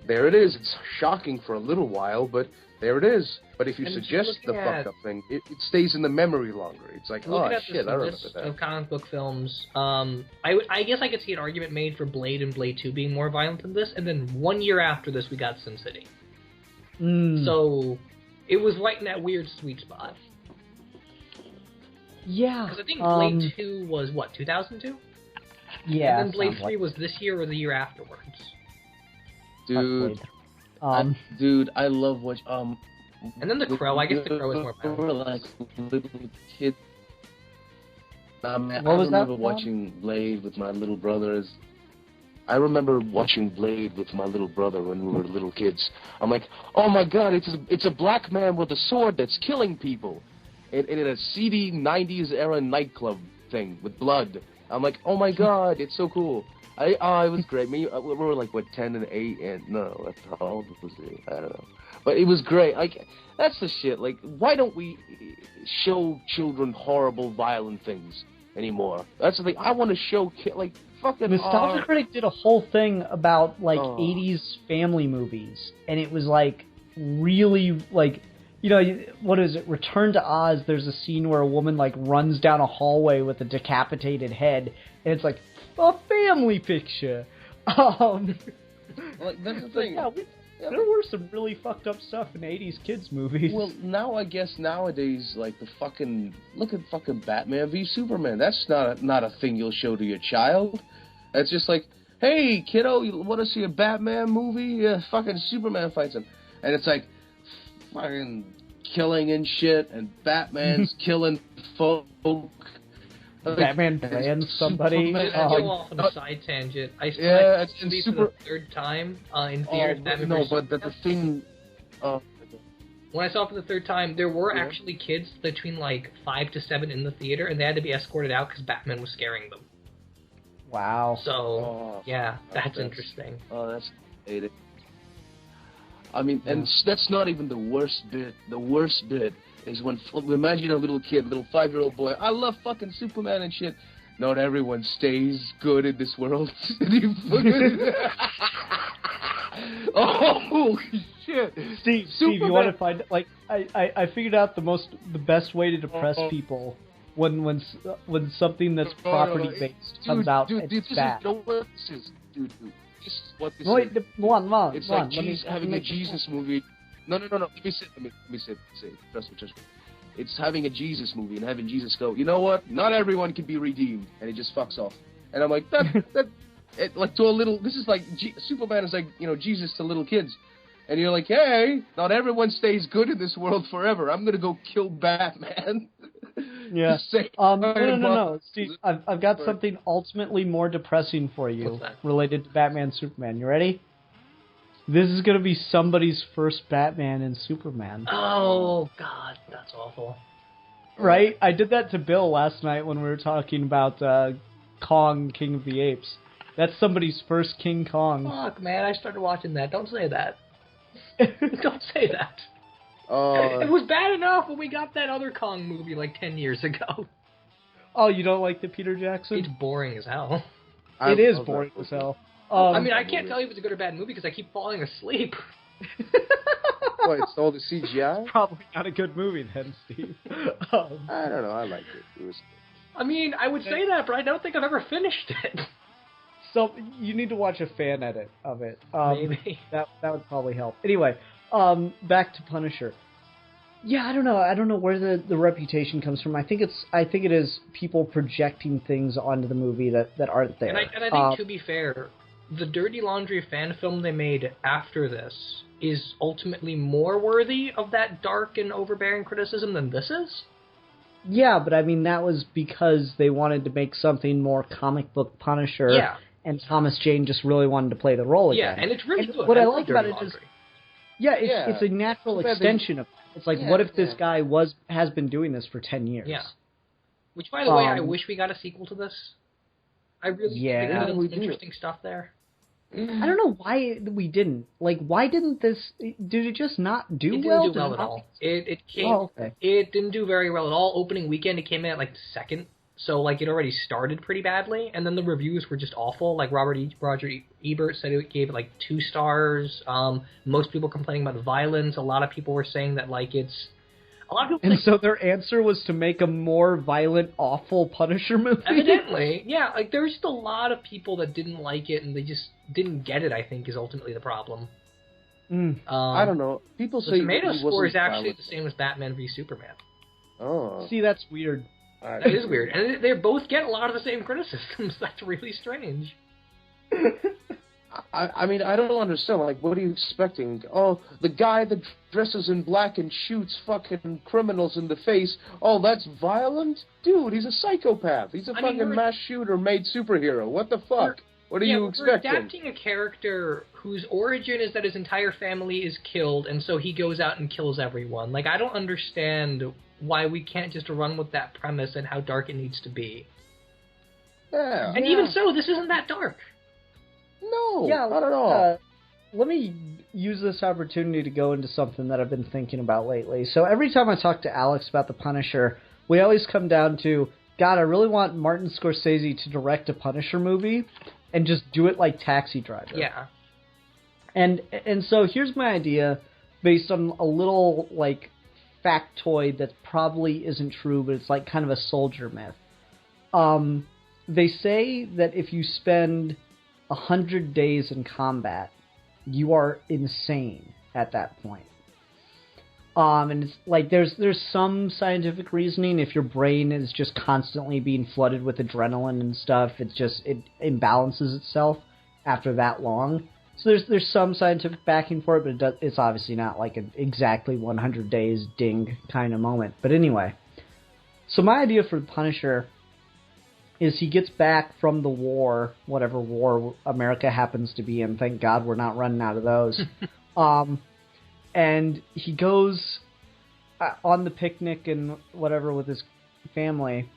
there it is. It's shocking for a little while, but there it is. But if you suggest the fucked up thing, it stays in the memory longer. It's like, oh shit, I remember that. Of comic book films, I guess I could see an argument made for Blade and Blade 2 being more violent than this, and then 1 year after this we got Sin City. So it was right in that weird sweet spot. Yeah. Because I think Blade 2 was, 2002? Yeah. And then Blade 3 was this year or the year afterwards. Dude, I love what and then The Crow. I guess The Crow is more violent. Like little kid. I remember watching Blade with my little brothers. I remember watching Blade with my little brother when we were little kids. I'm like, oh my god, it's a black man with a sword that's killing people, in a seedy '90s era nightclub thing with blood. I'm like, oh my god, it's so cool. It was great. We were like, 10 and 8, and no, how old was it? I don't know. But it was great. Like, that's the shit. Like, why don't we show children horrible, violent things anymore? That's the thing. I want to show fucking... Nostalgia Critic did a whole thing about, 80s family movies, and it was, really, what is it? Return to Oz, there's a scene where a woman, runs down a hallway with a decapitated head, and it's like, a family picture. That's the thing. There were some really fucked up stuff in 80s kids movies. Well, now I guess nowadays, look at fucking Batman v Superman. That's not a thing you'll show to your child. That's just like, hey kiddo, you want to see a Batman movie? Yeah, fucking Superman fights him, and it's like fucking killing and shit, and Batman's killing folk. Batman plans somebody. I go off on a side tangent. I saw it for the third time in theaters. But the thing. When I saw it for the third time, there were actually kids between 5 to 7 in the theater, and they had to be escorted out because Batman was scaring them. Wow. So that's interesting. Oh, that's hated. I mean, and that's not even the worst bit. The worst bit is when, imagine a little kid, little 5-year-old boy, I love fucking Superman and shit. Not everyone stays good in this world. Oh shit! Steve, you want to find I figured out the best way to depress people when something that's property based comes out. It's bad. Dude, this is what this is. It's like having a Jesus movie. No. Let me say. Trust me. It's having a Jesus movie and having Jesus go, you know what? Not everyone can be redeemed, and he just fucks off. And I'm like, to a little. This is like Superman is like, Jesus to little kids, and you're like, hey, not everyone stays good in this world forever. I'm gonna go kill Batman. Yeah. No. Steve, I've got something ultimately more depressing for you related to Batman Superman. You ready? This is going to be somebody's first Batman and Superman. Oh, God, that's awful. Right? I did that to Bill last night when we were talking about Kong, King of the Apes. That's somebody's first King Kong. Fuck, man, I started watching that. Don't say that. Don't say that. It was bad enough when we got that other Kong movie 10 years ago. Oh, you don't like the Peter Jackson? It's boring as hell. It is boring as hell. I can't tell you if it's a good or bad movie because I keep falling asleep. What, it's all the CGI? Probably not a good movie then, Steve. I don't know, I liked it. I would say that, but I don't think I've ever finished it. So, you need to watch a fan edit of it. Maybe. That would probably help. Anyway, back to Punisher. Yeah, I don't know. I don't know where the reputation comes from. I think it is people projecting things onto the movie that aren't there. And I think, to be fair, the Dirty Laundry fan film they made after this is ultimately more worthy of that dark and overbearing criticism than this is. Yeah, but I mean, that was because they wanted to make something more comic book Punisher. Yeah. And Thomas Jane just really wanted to play the role again. Yeah, and it's really good. What I like about Dirty it is, Laundry. it's a natural extension of. It's like, Yeah, what if this yeah. guy has been doing this for 10 years? Yeah. Which, by the way, I wish we got a sequel to this. I really think they could have done some interesting stuff there. I don't know why we didn't. Like, why didn't this... Did it just not do It well? didn't do well at all. It didn't do very well at all. Opening weekend, it came in at, like, second. So, like, it already started pretty badly. And then the reviews were just awful. Like, Roger Ebert said it gave it, like, 2 stars. Most people complaining about the violence. A lot of people were saying that, like, it's... A lot of people so their answer was to make a more violent, awful Punisher movie? Evidently. Yeah, like, there's just a lot of people that didn't like it, and they just didn't get it, I think, is ultimately the problem. I don't know. People say the tomato score is actually violent. the same as Batman v Superman. Oh. See, that's weird. That is weird. And they both get a lot of the same criticisms. That's really strange. I mean, I don't understand. Like, what are you expecting? Oh, the guy that dresses in black and shoots fucking criminals in the face. Oh, that's violent? Dude, he's a psychopath. He's a fucking mass shooter made superhero. What the fuck? What are you expecting? We're adapting a character whose origin is that his entire family is killed, and so he goes out and kills everyone. Like, I don't understand why we can't just run with that premise and how dark it needs to be. Yeah. And even so, this isn't that dark. No, Yeah, not at all. Let me use this opportunity to go into something that I've been thinking about lately. So every time I talk to Alex about The Punisher, we always come down to, God, I really want Martin Scorsese to direct a Punisher movie and just do it like Taxi Driver. Yeah. And so here's my idea based on a little, like, factoid that probably isn't true, but it's like kind of a soldier myth. They say that if you spend 100 days in combat, you are insane at that point. And it's like there's some scientific reasoning. If your brain is just constantly being flooded with adrenaline and stuff, it imbalances itself after that long. So there's some scientific backing for it, but it's obviously not like an exactly 100 days ding kind of moment. But anyway, so my idea for the Punisher is he gets back from the war, whatever war America happens to be in. Thank God we're not running out of those. And he goes on the picnic and whatever with his family,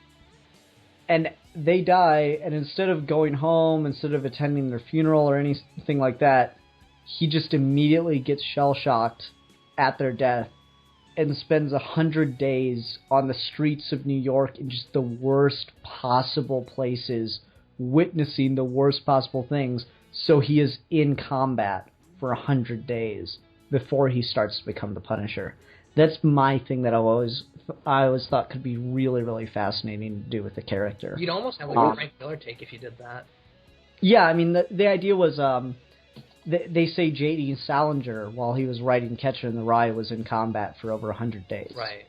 and they die, and instead of going home, instead of attending their funeral or anything like that, he just immediately gets shell-shocked at their death and spends 100 days on the streets of New York in just the worst possible places, witnessing the worst possible things, so he is in combat for 100 days before he starts to become the Punisher. That's my thing that I always thought could be really, really fascinating to do with the character. You'd almost have like a Frank Miller take if you did that. Yeah, I mean, the idea was, they say J.D. Salinger, while he was writing Catcher in the Rye, was in combat for over 100 days. Right.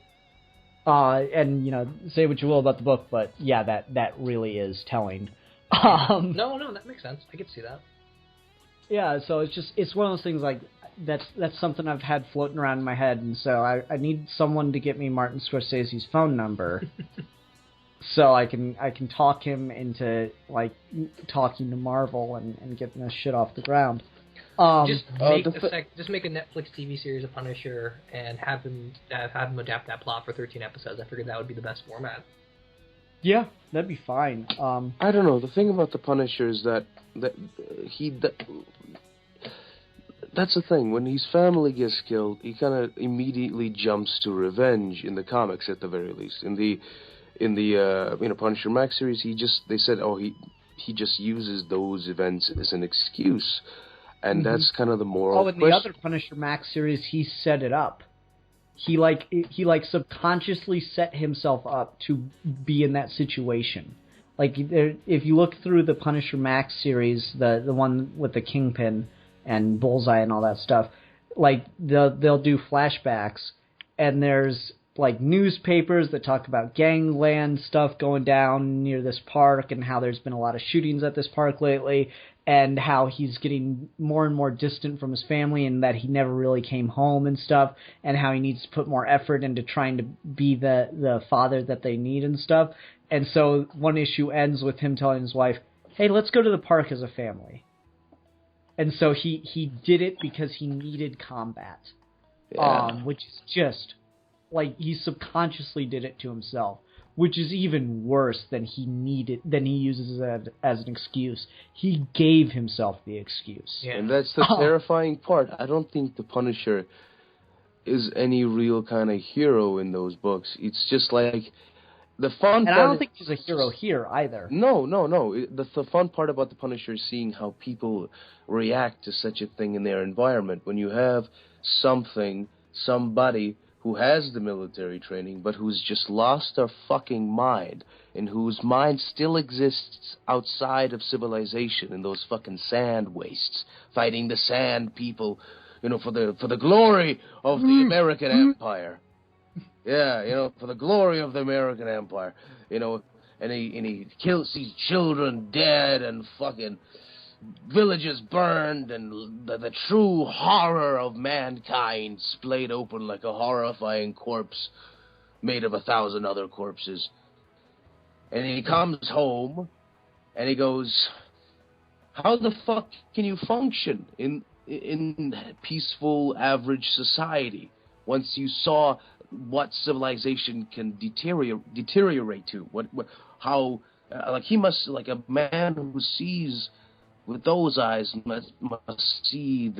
And, you know, say what you will about the book, but yeah, that really is telling. No, that makes sense. I could see that. Yeah, so it's one of those things like, that's something I've had floating around in my head, and so I need someone to get me Martin Scorsese's phone number so I can talk him into, like, talking to Marvel and getting this shit off the ground. Just make a Netflix TV series of Punisher and have him adapt that plot for 13 episodes. I figured that would be the best format. Yeah, that'd be fine. I don't know. The thing about the Punisher is that that's the thing. When his family gets killed, he kind of immediately jumps to revenge in the comics, at the very least. In the Punisher Max series, they said he just uses those events as an excuse, and that's kind of the moral. Oh, in the other Punisher Max series, he set it up. He subconsciously set himself up to be in that situation. Like, if you look through the Punisher Max series, the one with the Kingpin and Bullseye and all that stuff, like, they'll do flashbacks, and there's, like, newspapers that talk about gangland stuff going down near this park, and how there's been a lot of shootings at this park lately, and how he's getting more and more distant from his family, and that he never really came home and stuff, and how he needs to put more effort into trying to be the father that they need and stuff. And so one issue ends with him telling his wife, hey, let's go to the park as a family. And so he did it because he needed combat, which is just like he subconsciously did it to himself, which is even worse than he uses as an excuse. He gave himself the excuse. Yeah. And that's the terrifying part. I don't think the Punisher is any real kind of hero in those books. It's just like the fun and part. I don't think he's a hero here either. No. The fun part about the Punisher is seeing how people react to such a thing in their environment. When you have somebody who has the military training, but who's just lost their fucking mind, and whose mind still exists outside of civilization in those fucking sand wastes, fighting the sand people, for the glory of the American Empire. Yeah, for the glory of the American Empire. And he sees children dead and fucking villages burned, and the true horror of mankind splayed open like a horrifying corpse made of 1,000 other corpses. And he comes home, and he goes, how the fuck can you function in peaceful, average society once you saw what civilization can deteriorate to? He must, like a man who sees with those eyes must see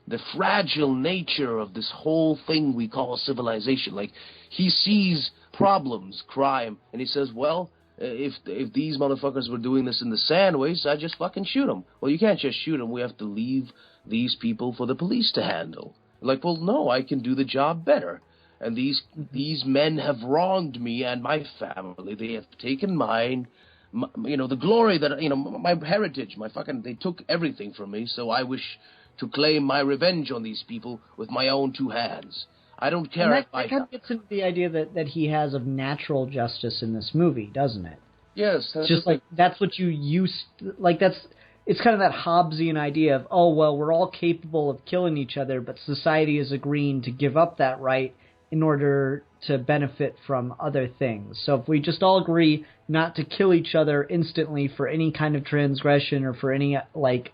the fragile nature of this whole thing we call civilization. Like, he sees problems, crime, and he says, well, if these motherfuckers were doing this in the sand wastes, I'd just fucking shoot them. Well, you can't just shoot them. We have to leave these people for the police to handle. Like, well, no, I can do the job better. And these men have wronged me and my family. They have taken mine. The glory that, my heritage, they took everything from me, so I wish to claim my revenge on these people with my own two hands. I don't care if I... That kind of gets into the idea that he has of natural justice in this movie, doesn't it? Yes. It's just like, that's what you used... Like, it's kind of that Hobbesian idea of, oh, well, we're all capable of killing each other, but society is agreeing to give up that right in order to benefit from other things. So if we just all agree not to kill each other instantly for any kind of transgression or for any, like,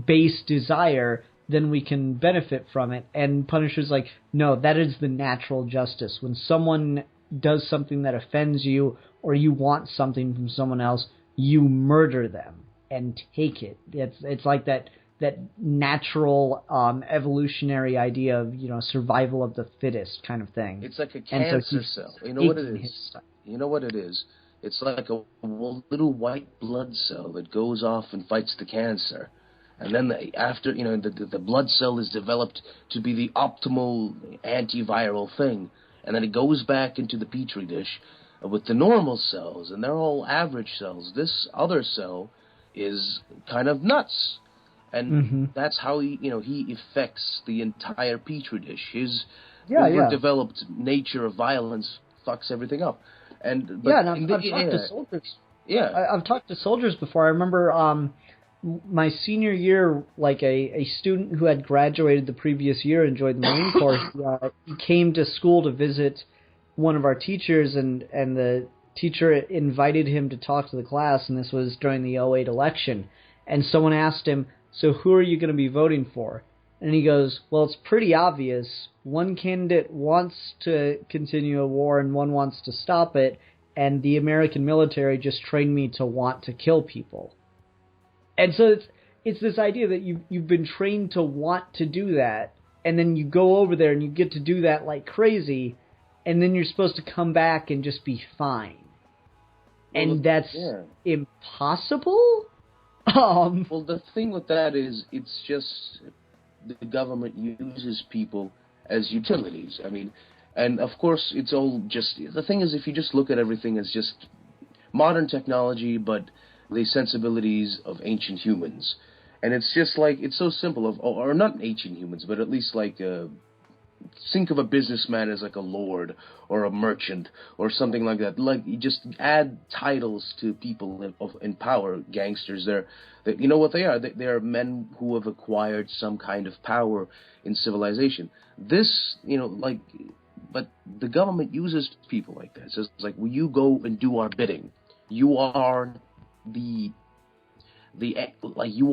base desire, then we can benefit from it. And Punisher's like, no, that is the natural justice. When someone does something that offends you or you want something from someone else, you murder them and take it. It's like that natural evolutionary idea of survival of the fittest kind of thing. It's like a cancer cell. You know what it is? You know what it is? It's like a little white blood cell that goes off and fights the cancer, and then after the blood cell is developed to be the optimal antiviral thing, and then it goes back into the petri dish with the normal cells, and they're all average cells. This other cell is kind of nuts. And that's how he affects the entire petri dish. His overdeveloped nature of violence fucks everything up. I've talked to soldiers. Yeah, I've talked to soldiers before. I remember my senior year, like a student who had graduated the previous year and joined the Marine Corps. He came to school to visit one of our teachers, and the teacher invited him to talk to the class. And this was during the 2008 election. And someone asked him, so who are you going to be voting for? And he goes, well, it's pretty obvious. One candidate wants to continue a war and one wants to stop it, and the American military just trained me to want to kill people. And so it's this idea that you've been trained to want to do that, and then you go over there and you get to do that like crazy, and then you're supposed to come back and just be fine. And that's impossible? Well, the thing with that is, it's just the government uses people as utilities. I mean, and of course, it's all just... The thing is, if you just look at everything as just modern technology, but the sensibilities of ancient humans. And it's just like, it's so simple, or not ancient humans, but at least like... think of a businessman as like a lord or a merchant or something like that. Like, you just add titles to people in power. Gangsters, you know what they are? They are men who have acquired some kind of power in civilization. This, but the government uses people like that. So it's like, will you go and do our bidding? You are you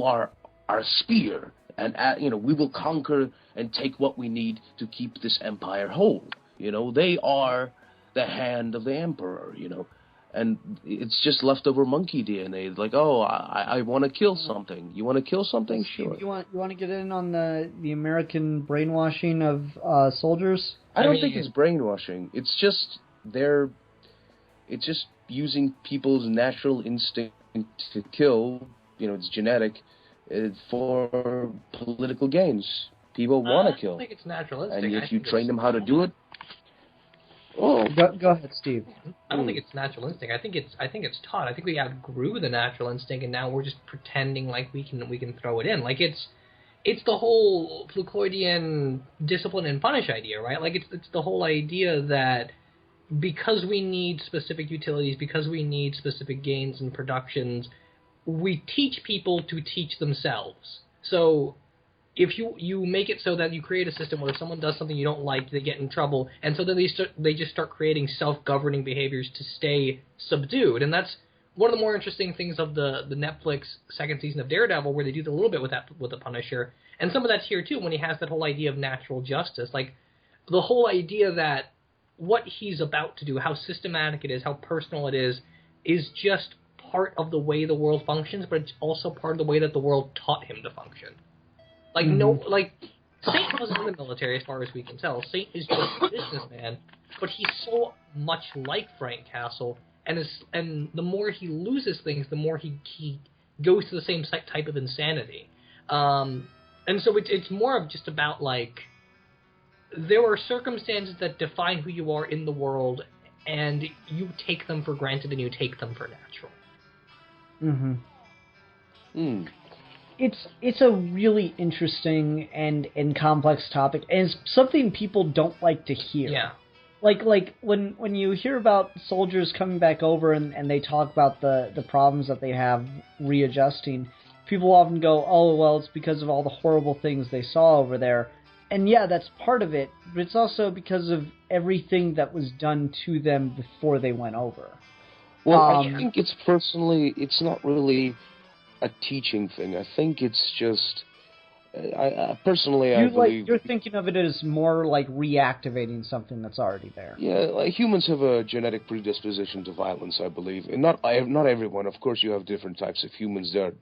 are our spear. And, we will conquer and take what we need to keep this empire whole. You know, they are the hand of the emperor. You know, and it's just leftover monkey DNA. Like, oh, I want to kill something. You want to kill something? Sure. You want to get in on the American brainwashing of soldiers? I don't think it's brainwashing. It's just it's just using people's natural instinct to kill. You know, it's genetic for political gains. People want to kill. I don't think it's natural instinct. And if you train them how to do it, Go ahead, Steve. I don't think it's natural instinct. I think it's taught. I think we outgrew the natural instinct, and now we're just pretending like we can throw it in. Like it's the whole Foucauldian discipline and punish idea, right? Like it's the whole idea that because we need specific utilities, because we need specific gains and productions, we teach people to teach themselves. So if you make it so that you create a system where if someone does something you don't like, they get in trouble, and so then they just start creating self-governing behaviors to stay subdued. And that's one of the more interesting things of the Netflix second season of Daredevil, where they do a little bit with that with the Punisher. And some of that's here, too, when he has that whole idea of natural justice. Like, the whole idea that what he's about to do, how systematic it is, how personal it is just part of the way the world functions, but it's also part of the way that the world taught him to function. Like, Saint wasn't in the military as far as we can tell. Saint is just a businessman, but he's so much like Frank Castle, and the more he loses things, the more he goes to the same type of insanity. And so it's more of just about, like, there are circumstances that define who you are in the world, and you take them for granted and you take them for natural. It's a really interesting and complex topic, and it's something people don't like to hear. Yeah. Like when you hear about soldiers coming back over and they talk about the problems that they have readjusting, people often go, oh, well, it's because of all the horrible things they saw over there. And yeah, that's part of it, but it's also because of everything that was done to them before they went over. Well, I think it's not really a teaching thing. I think it's just, I believe... You're thinking of it as more like reactivating something that's already there. Yeah, like humans have a genetic predisposition to violence, I believe. And not everyone. Of course, you have different types of humans that,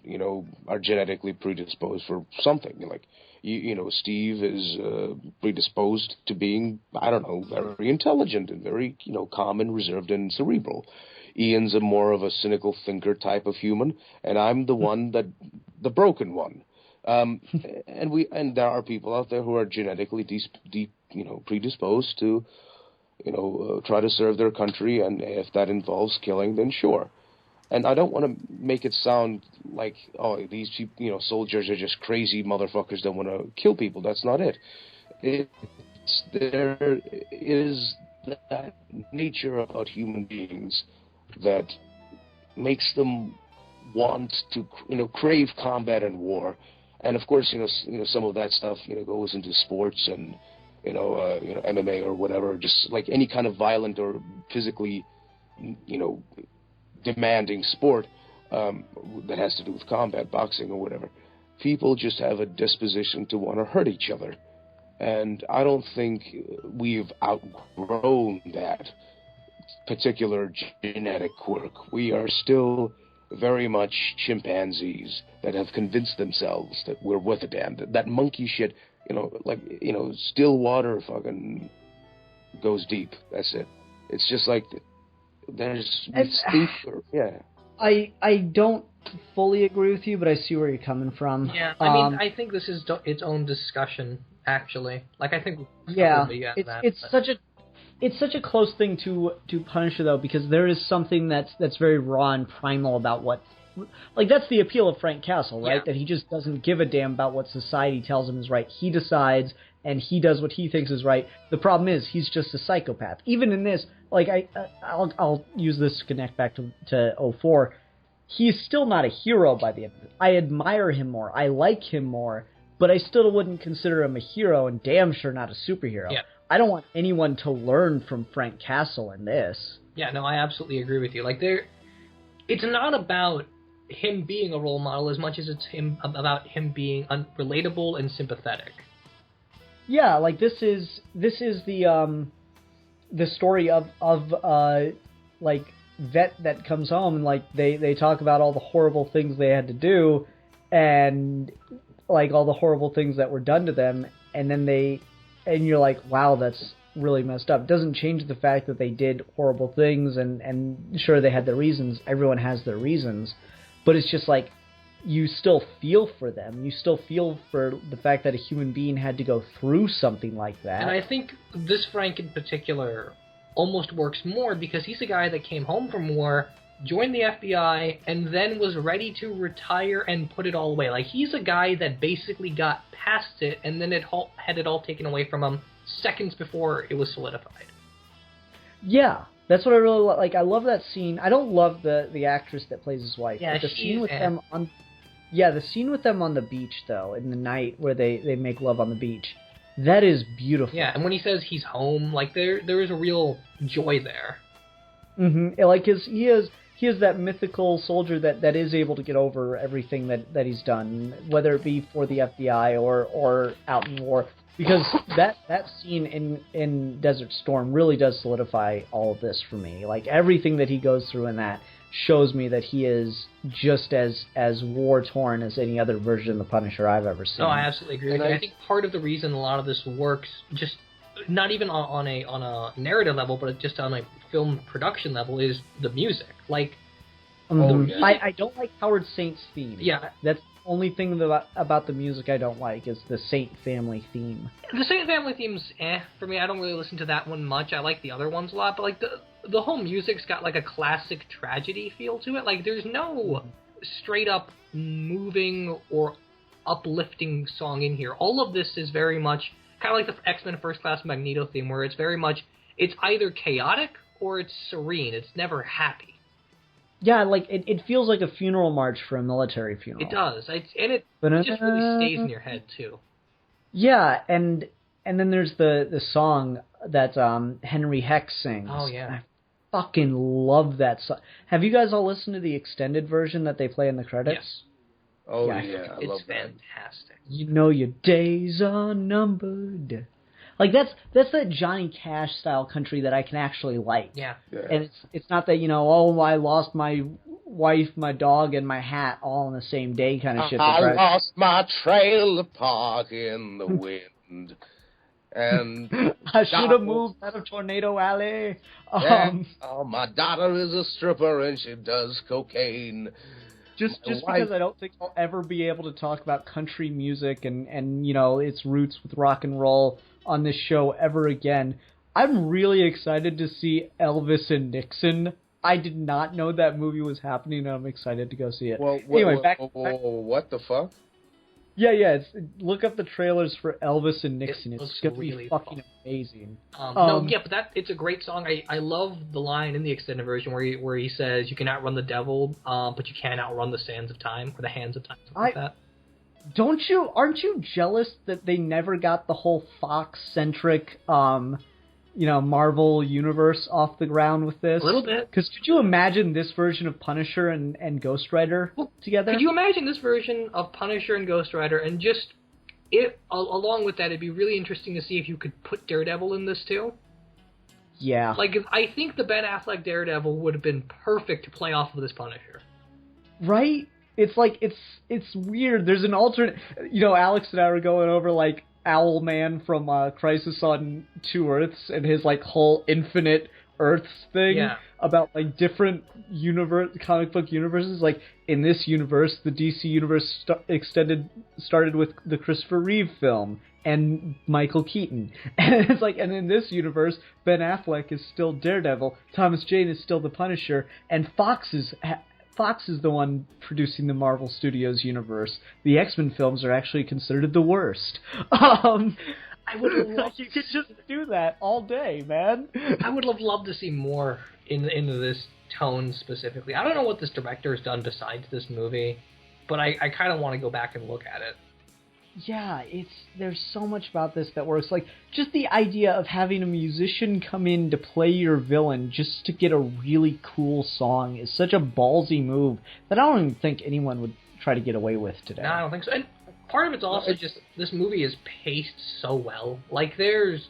are genetically predisposed for something. Like, Steve is predisposed to being, very intelligent and very, calm and reserved and cerebral. Ian's more of a cynical thinker type of human, and I'm the one the broken one. And there are people out there who are genetically predisposed to, try to serve their country, and if that involves killing, then sure. And I don't want to make it sound like, oh, these soldiers are just crazy motherfuckers that want to kill people. That's not it. There is that nature about human beings that makes them want to, crave combat and war. And of course, some of that stuff, goes into sports and, MMA or whatever, just like any kind of violent or physically, demanding sport that has to do with combat, boxing or whatever. People just have a disposition to want to hurt each other. And I don't think we've outgrown that particular genetic quirk. We are still very much chimpanzees that have convinced themselves that we're worth a damn. That monkey shit, still water fucking goes deep. That's it. It's just like I don't fully agree with you, but I see where you're coming from. Yeah, I think this is its own discussion, actually. Like, I think it's such a close thing to Punisher, though, because there is something that's very raw and primal about what... Like, that's the appeal of Frank Castle, right? Yeah. That he just doesn't give a damn about what society tells him is right. He decides, and he does what he thinks is right. The problem is, he's just a psychopath. Even in this, like, I'll use this to connect back to 04. He's still not a hero by the end of it. I admire him more. I like him more. But I still wouldn't consider him a hero, and damn sure not a superhero. Yeah. I don't want anyone to learn from Frank Castle in this. Yeah, no, I absolutely agree with you. Like, it's not about him being a role model as much as it's about him being relatable and sympathetic. Yeah, like this is the the story of like vet that comes home and like they talk about all the horrible things they had to do and like all the horrible things that were done to them, and then you're like, wow, that's really messed up. It doesn't change the fact that they did horrible things, and sure, they had their reasons. Everyone has their reasons, but it's just like you still feel for them. You still feel for the fact that a human being had to go through something like that. And I think this Frank in particular almost works more because he's a guy that came home from war, joined the FBI, and then was ready to retire and put it all away. Like, he's a guy that basically got past it and then had it all taken away from him seconds before it was solidified. Yeah, that's what I really like. I love that scene. I don't love the actress that plays his wife. Yeah, but the scene with them on... Yeah, the scene with them on the beach, though, in the night where they make love on the beach, that is beautiful. Yeah, and when he says he's home, like, there is a real joy there. Mm-hmm. Like, he is that mythical soldier that is able to get over everything that he's done, whether it be for the FBI or out in war. Because that scene in Desert Storm really does solidify all of this for me. Like, everything that he goes through in that shows me that he is just as war-torn as any other version of the Punisher I've ever seen. No, I absolutely agree with you. I think part of the reason a lot of this works, just not even on a narrative level, but just on a film production level, is the music. Like, I don't like Howard Saint's theme. Yeah. That's the only thing about the music I don't like is the Saint family theme. The Saint family theme's for me. I don't really listen to that one much. I like the other ones a lot, but like the whole music's got like a classic tragedy feel to it. Like, there's no straight up moving or uplifting song in here. All of this is very much kind of like the X-Men First Class Magneto theme, where it's very much, it's either chaotic or it's serene. It's never happy. Yeah, like, it feels like a funeral march for a military funeral. It does. And it just really stays in your head, too. Yeah, and then there's the song that Henry Heck sings. Oh, yeah. I fucking love that song. Have you guys all listened to the extended version that they play in the credits? Yes. Oh, yeah, I it's love that. fantastic. You know your days are numbered. Like, that's that Johnny Cash style country that I can actually like. Yeah. And it's not that, oh, I lost my wife, my dog, and my hat all on the same day kind of shit. I lost my trailer park in the wind. And I should have moved out of Tornado Alley. My daughter is a stripper and she does cocaine. Just because I don't think I'll ever be able to talk about country music and its roots with rock and roll on this show ever again. I'm really excited to see Elvis and Nixon. I did not know that movie was happening, and I'm excited to go see it. Well, anyway, back. What the fuck? Yeah. Look up the trailers for Elvis and Nixon. It's going to be really fucking amazing. But it's a great song. I love the line in the extended version where he says, "You can outrun the devil, but you can't outrun the sands of time or the hands of time." Something like that. Aren't you jealous that they never got the whole Fox-centric, Marvel universe off the ground with this? A little bit. Because could you imagine this version of Punisher and Ghost Rider together? Could you imagine this version of Punisher and Ghost Rider, and just along with that, it'd be really interesting to see if you could put Daredevil in this too? Yeah. Like, I think the Ben Affleck Daredevil would have been perfect to play off of this Punisher. Right? It's like, it's weird. There's an alternate, Alex and I were going over, like, Owlman from Crisis on Two Earths and his, like, whole infinite Earths thing about, like, different comic book universes. Like, in this universe, the DC universe started with the Christopher Reeve film and Michael Keaton. And it's like, and in this universe, Ben Affleck is still Daredevil, Thomas Jane is still the Punisher, and Fox is the one producing the Marvel Studios universe. The X-Men films are actually considered the worst. I would love you could just do that all day, man. I would have loved to see more into this tone specifically. I don't know what this director has done besides this movie, but I kind of want to go back and look at it. Yeah, there's so much about this that works. Like, just the idea of having a musician come in to play your villain just to get a really cool song is such a ballsy move that I don't even think anyone would try to get away with today. No, I don't think so. And part of it's also just, this movie is paced so well. Like, there's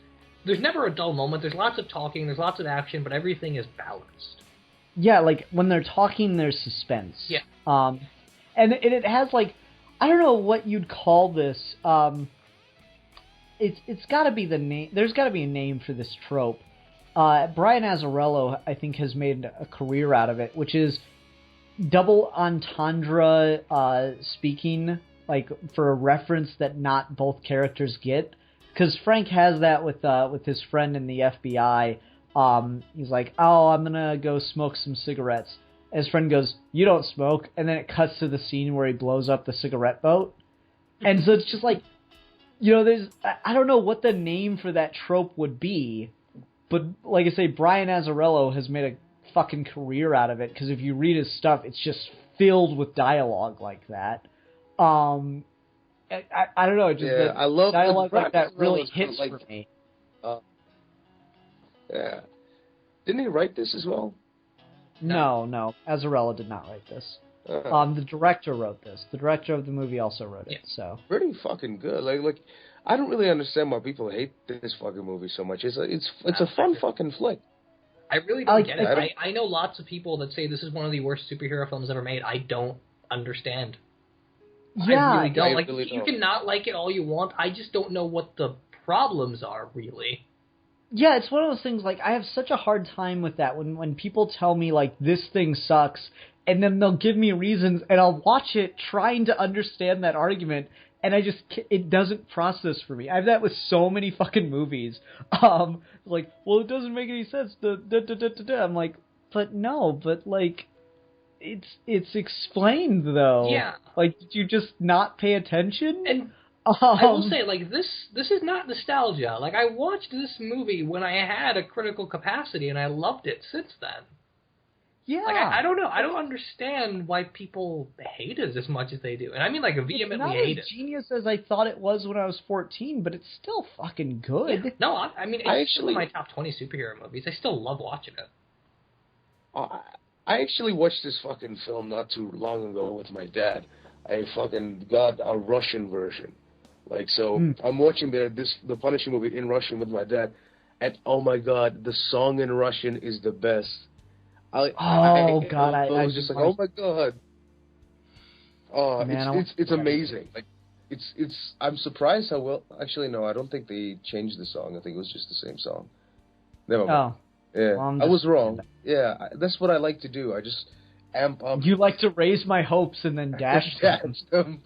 there's never a dull moment. There's lots of talking, there's lots of action, but everything is balanced. Yeah, like, when they're talking, there's suspense. Yeah. And it has, like, I don't know what you'd call this. It's got to be the name. There's got to be a name for this trope. Brian Azzarello, I think, has made a career out of it, which is double entendre speaking, like, for a reference that not both characters get. Because Frank has that with his friend in the FBI. He's like, oh, I'm gonna go smoke some cigarettes. And his friend goes, you don't smoke. And then it cuts to the scene where he blows up the cigarette boat. And so it's just like, you know, I don't know what the name for that trope would be. But like I say, Brian Azzarello has made a fucking career out of it. Because if you read his stuff, it's just filled with dialogue like that. I don't know. Just I love dialogue like that really hits for me. Yeah. Didn't he write this as well? No. Azzarello did not write this. The director wrote this. The director of the movie also wrote it. So pretty fucking good. Like I don't really understand why people hate this fucking movie so much. It's a fun fucking flick. I really don't get it. I know lots of people that say this is one of the worst superhero films ever made. I don't understand. Yeah, I really don't. Like, really you don't. can not like it all you want. I just don't know what the problems are, really. Yeah, it's one of those things, like, I have such a hard time with that when people tell me, like, this thing sucks, and then they'll give me reasons, and I'll watch it trying to understand that argument, and it doesn't process for me. I have that with so many fucking movies. Like, well, it doesn't make any sense. I'm like, but like, it's explained, though. Yeah. Like, did you just not pay attention? And I will say, like, this is not nostalgia. Like, I watched this movie when I had a critical capacity, and I loved it since then. Yeah. Like, I don't know. I don't understand why people hate it as much as they do. And I mean, like, vehemently hate it. It's not as genius as I thought it was when I was 14, but it's still fucking good. Yeah. No, I mean, it's still in my top 20 superhero movies. I still love watching it. I actually watched this fucking film not too long ago with my dad. I fucking got a Russian version. Like, so I'm watching the Punisher movie in Russian with my dad, and oh my god, the song in Russian is the best. I was just like, oh my god. Oh, man, it's amazing. Like, it's. I'm surprised how well. Actually, no, I don't think they changed the song. I think it was just the same song. Never mind. Yeah, well, I was wrong. Yeah, that's what I like to do. I just amp up. You like to raise my hopes and then dash them.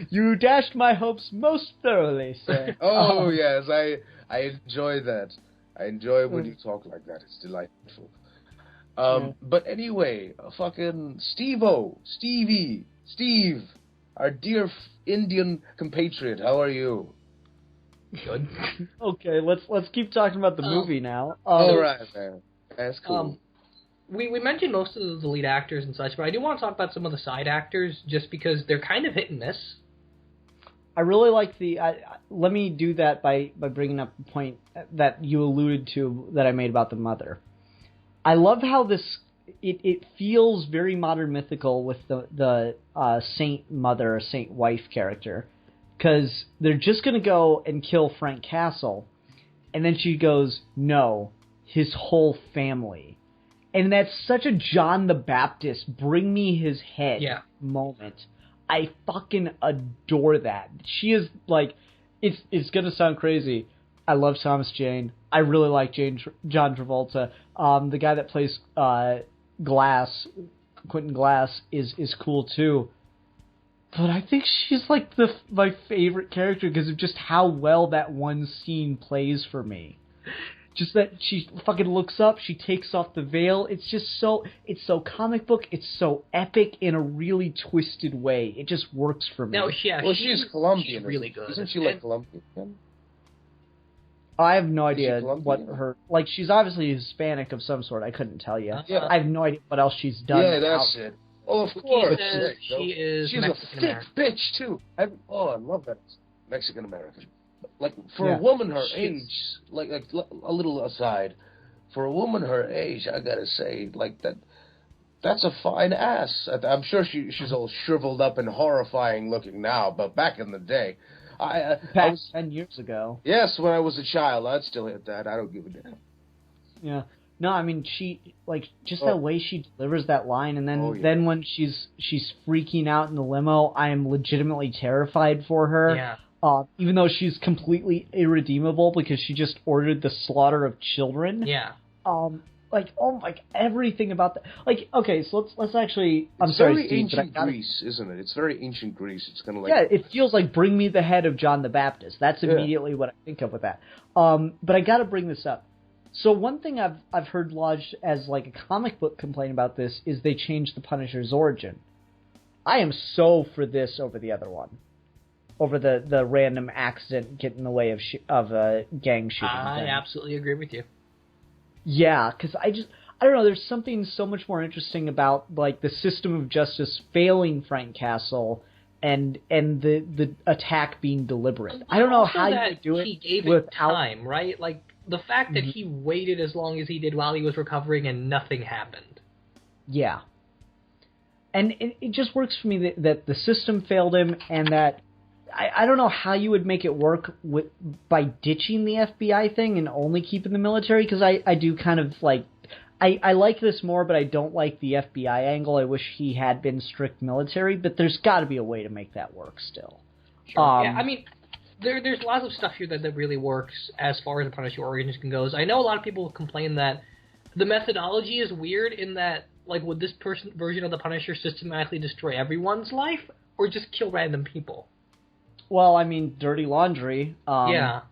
You dashed my hopes most thoroughly, sir. Oh, yes, I enjoy that. I enjoy when you talk like that. It's delightful. But anyway, fucking Steve, our dear Indian compatriot, how are you? Good. Okay, let's keep talking about the movie now. All right, man. That's cool. We mentioned most of the lead actors and such, but I do want to talk about some of the side actors, just because they're kind of hit and miss. I really like let me do that by bringing up the point that you alluded to that I made about the mother. I love how it feels very modern mythical with the saint mother, saint wife character, because they're just going to go and kill Frank Castle, and then she goes, no, his whole family. And that's such a John the Baptist, bring me his head moment. I fucking adore that. She is, like, it's going to sound crazy. I love Thomas Jane. I really like John Travolta. The guy that plays Glass, Quentin Glass, is cool too. But I think she's, like, my favorite character because of just how well that one scene plays for me. Just that she fucking looks up, she takes off the veil. It's just it's so comic book. It's so epic in a really twisted way. It just works for me. No, she's Colombian. She's really good. Isn't she like Colombian? I have no idea what her... Like, she's obviously Hispanic of some sort. I couldn't tell you. Yeah. I have no idea what else she's done. Yeah, that's it. Oh, of course. She's a thick bitch, too. I love that. Mexican-American. Like, for a woman her age, like a little aside, for a woman her age, I gotta say, like, that's a fine ass. I'm sure she's all shriveled up and horrifying looking now, but back in the day, I Back was 10 years ago. yes, when I was a child, I'd still hit that. I don't give a damn. Yeah. No, I mean, she, like, just that way she delivers that line, and then, then when she's freaking out in the limo, I am legitimately terrified for her. Yeah. Even though she's completely irredeemable because she just ordered the slaughter of children. Yeah. Like, oh my, everything about that. Like, okay, so let's actually. It's very ancient Greece, isn't it? It's very ancient Greece. It's kind of like it feels like Bring Me the Head of John the Baptist. That's immediately what I think of with that. But I got to bring this up. So one thing I've heard lodged as like a comic book complaint about this is they changed the Punisher's origin. I am so for this over the other one, over the random accident getting in the way of a gang shooting. I absolutely agree with you. Yeah, because I don't know. There's something so much more interesting about like the system of justice failing Frank Castle and the attack being deliberate. I don't know how you do it. He gave it time, right? Like. The fact that he waited as long as he did while he was recovering and nothing happened. Yeah. And it just works for me that the system failed him and that I don't know how you would make it work by ditching the FBI thing and only keeping the military, because I do kind of like... I like this more, but I don't like the FBI angle. I wish he had been strict military, but there's got to be a way to make that work still. Sure. Yeah, I mean... There's lots of stuff here that really works as far as the Punisher origins goes. I know a lot of people complain that the methodology is weird in that, like, would this version of the Punisher systematically destroy everyone's life or just kill random people? Well, I mean, Dirty Laundry. Yeah.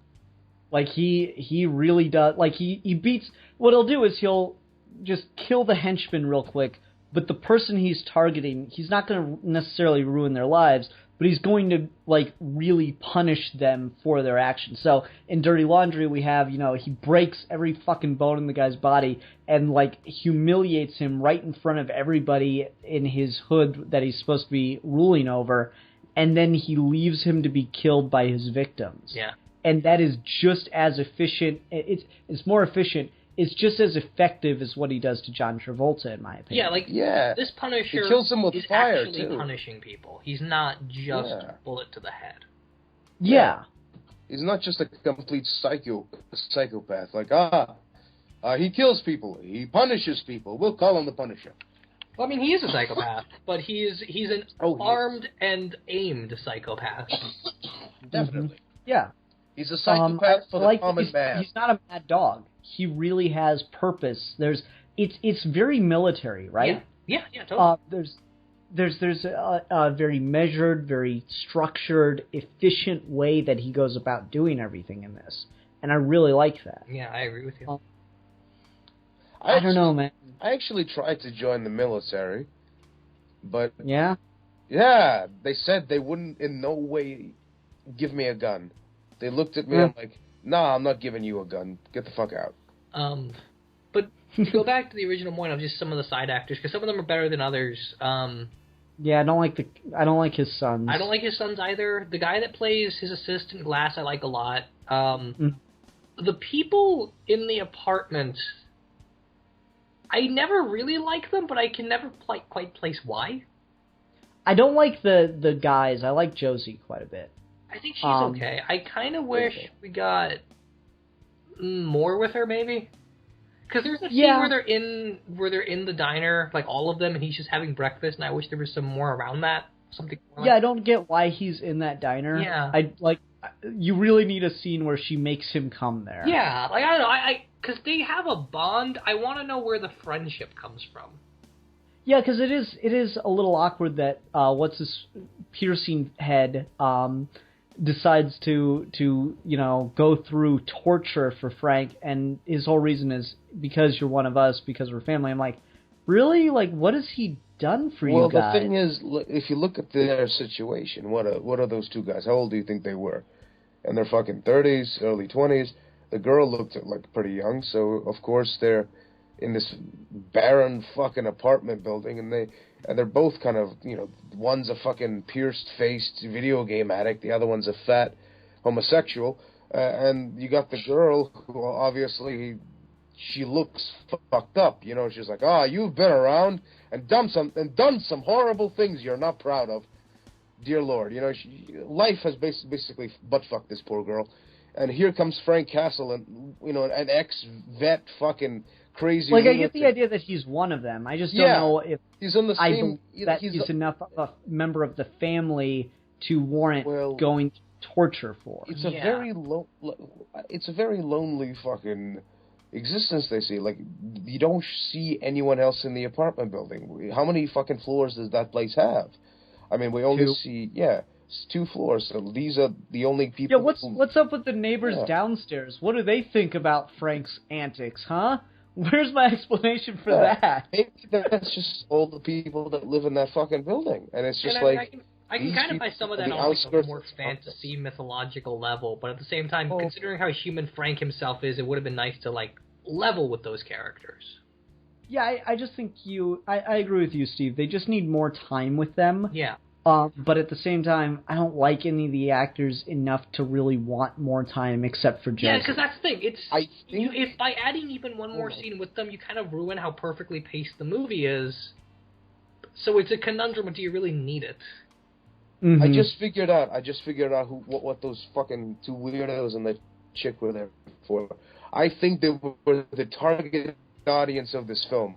Like, he really does... Like, he beats... What he'll do is he'll just kill the henchman real quick, but the person he's targeting, he's not going to necessarily ruin their lives, but he's going to, like, really punish them for their actions. So, in Dirty Laundry, we have, he breaks every fucking bone in the guy's body and, like, humiliates him right in front of everybody in his hood that he's supposed to be ruling over, and then he leaves him to be killed by his victims. Yeah. And that is just as efficient. It's more efficient. It's just as effective as what he does to John Travolta, in my opinion. This Punisher he kills him with is fire, actually too. punishing people. He's not just bullet to the head. Yeah. He's not just a complete psychopath. Like, he kills people. He punishes people. We'll call him the Punisher. Well, I mean, he is a psychopath, but he's an armed and aimed psychopath. Definitely. Yeah. He's a psychopath for the common man. He's not a mad dog. He really has purpose. It's very military, right? Yeah, totally. There's a very measured, very structured, efficient way that he goes about doing everything in this, and I really like that. Yeah, I agree with you. I don't know, man. I actually tried to join the military, but yeah, they said they wouldn't in no way give me a gun. They looked at me and I'm like, nah, I'm not giving you a gun. Get the fuck out. But to go back to the original point of just some of the side actors, because some of them are better than others. Yeah, I don't like his sons. I don't like his sons either. The guy that plays his assistant Glass, I like a lot. The people in the apartment, I never really like them, but I can never quite place why. I don't like the guys. I like Josie quite a bit. I think she's okay. I kind of wish we got more with her, maybe. Because there's a scene where they're in the diner, like all of them, and he's just having breakfast. And I wish there was some more around that, something. More I don't get why he's in that diner. Yeah, you really need a scene where she makes him come there. Yeah, like I don't know, because they have a bond. I want to know where the friendship comes from. Yeah, because it is a little awkward that what's his piercing head decides to go through torture for Frank, and his whole reason is because you're one of us, because we're family. I'm like, really? Like, what has he done for you guys? Well, the thing is, if you look at their situation, what are those two guys? How old do you think they were? In their fucking 30s, early 20s. The girl looked like pretty young, so of course they're in this barren fucking apartment building, and they're both kind of, one's a fucking pierced-faced video game addict, the other one's a fat homosexual, and you got the girl who obviously she looks fucked up, she's like, you've been around and done some horrible things you're not proud of, dear Lord, life has basically butt-fucked this poor girl. And here comes Frank Castle, and an ex-vet fucking crazy. Like, I get the idea that he's one of them. I just don't know if he's on the same. He's enough of a member of the family to warrant going to torture for. It's a very lonely fucking existence they see. Like, you don't see anyone else in the apartment building. How many fucking floors does that place have? I mean, we only see 2 floors, so these are the only people. Yeah, what's up with the neighbors downstairs? What do they think about Frank's antics, huh? Where's my explanation for that? Maybe that's just all the people that live in that fucking building, and it's just I can kind of buy some of that on like a more fantasy, mythological level, but at the same time, considering how human Frank himself is, it would have been nice to like level with those characters. Yeah, I just think I agree with you, Steve. They just need more time with them. Yeah. But at the same time, I don't like any of the actors enough to really want more time, except for Joseph. Yeah, because that's the thing. If by adding even one more scene with them, you kind of ruin how perfectly paced the movie is. So it's a conundrum. Do you really need it? Mm-hmm. I just figured out what those fucking 2 weirdos and the chick were there for. I think they were the target audience of this film.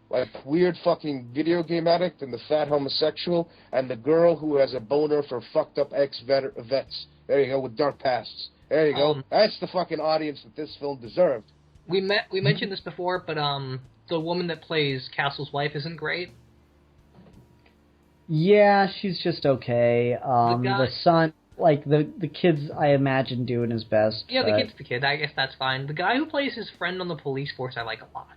Like, weird fucking video game addict and the fat homosexual and the girl who has a boner for fucked up ex-vets. There you go, with dark pasts. There you go. That's the fucking audience that this film deserved. We mentioned this before, but the woman that plays Castle's wife isn't great. Yeah, she's just okay. The son, like, the kid's, I imagine, doing his best. Yeah, the kid's the kid. I guess that's fine. The guy who plays his friend on the police force I like a lot.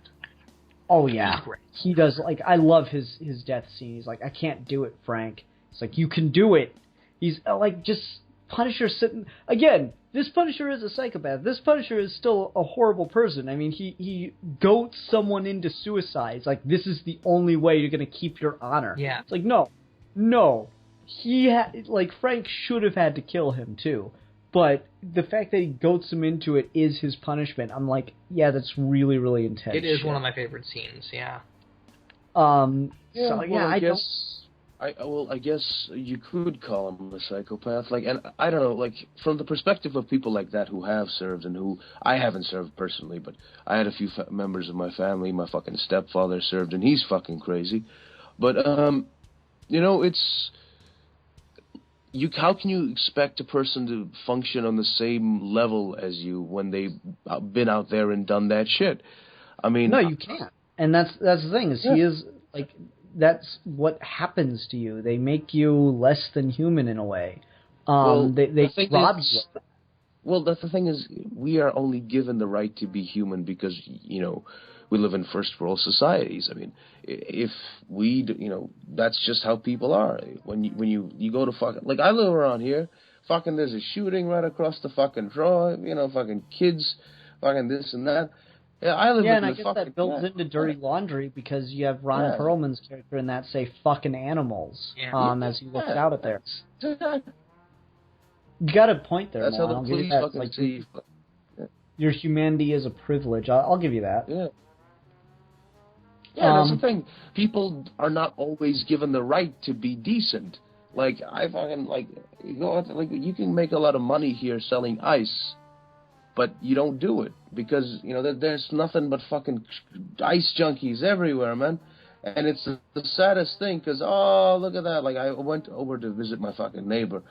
Oh, yeah. He does, like, I love his death scene. He's like, I can't do it, Frank. It's like, you can do it. He's, like, just Punisher sitting... Again, this Punisher is a psychopath. This Punisher is still a horrible person. I mean, he goats someone into suicide. It's like, this is the only way you're going to keep your honor. Yeah. It's like, no. Frank should have had to kill him, too. But the fact that he goats him into it is his punishment. I'm like, yeah, that's really, really intense. It is one of my favorite scenes, yeah. I guess you could call him a psychopath. Like, and I don't know, like, from the perspective of people like that who have served and who I haven't served personally, but I had a few members of my family. My fucking stepfather served, and he's fucking crazy. But it's. How can you expect a person to function on the same level as you when they've been out there and done that shit? I mean, no, you can't. And that's the thing is he is like that's what happens to you. They make you less than human in a way. They rob you. Well, that's the thing is we are only given the right to be human because we live in first world societies. I mean, if we, that's just how people are. When you go to fucking, like, I live around here, fucking there's a shooting right across the fucking drive, fucking kids, fucking this and that. Yeah, I live in and I guess that builds into Dirty Laundry because you have Ron Perlman's character in that say fucking animals as he looks out at there. You got a point there, That's man. how I'll the give you police that. fucking Like, see. your humanity is a privilege. I'll give you that. Yeah. Yeah, that's the thing. People are not always given the right to be decent. Like, I fucking, like, you can make a lot of money here selling ice, but you don't do it because, there's nothing but fucking ice junkies everywhere, man. And it's the saddest thing because, oh, look at that. Like, I went over to visit my fucking neighbor,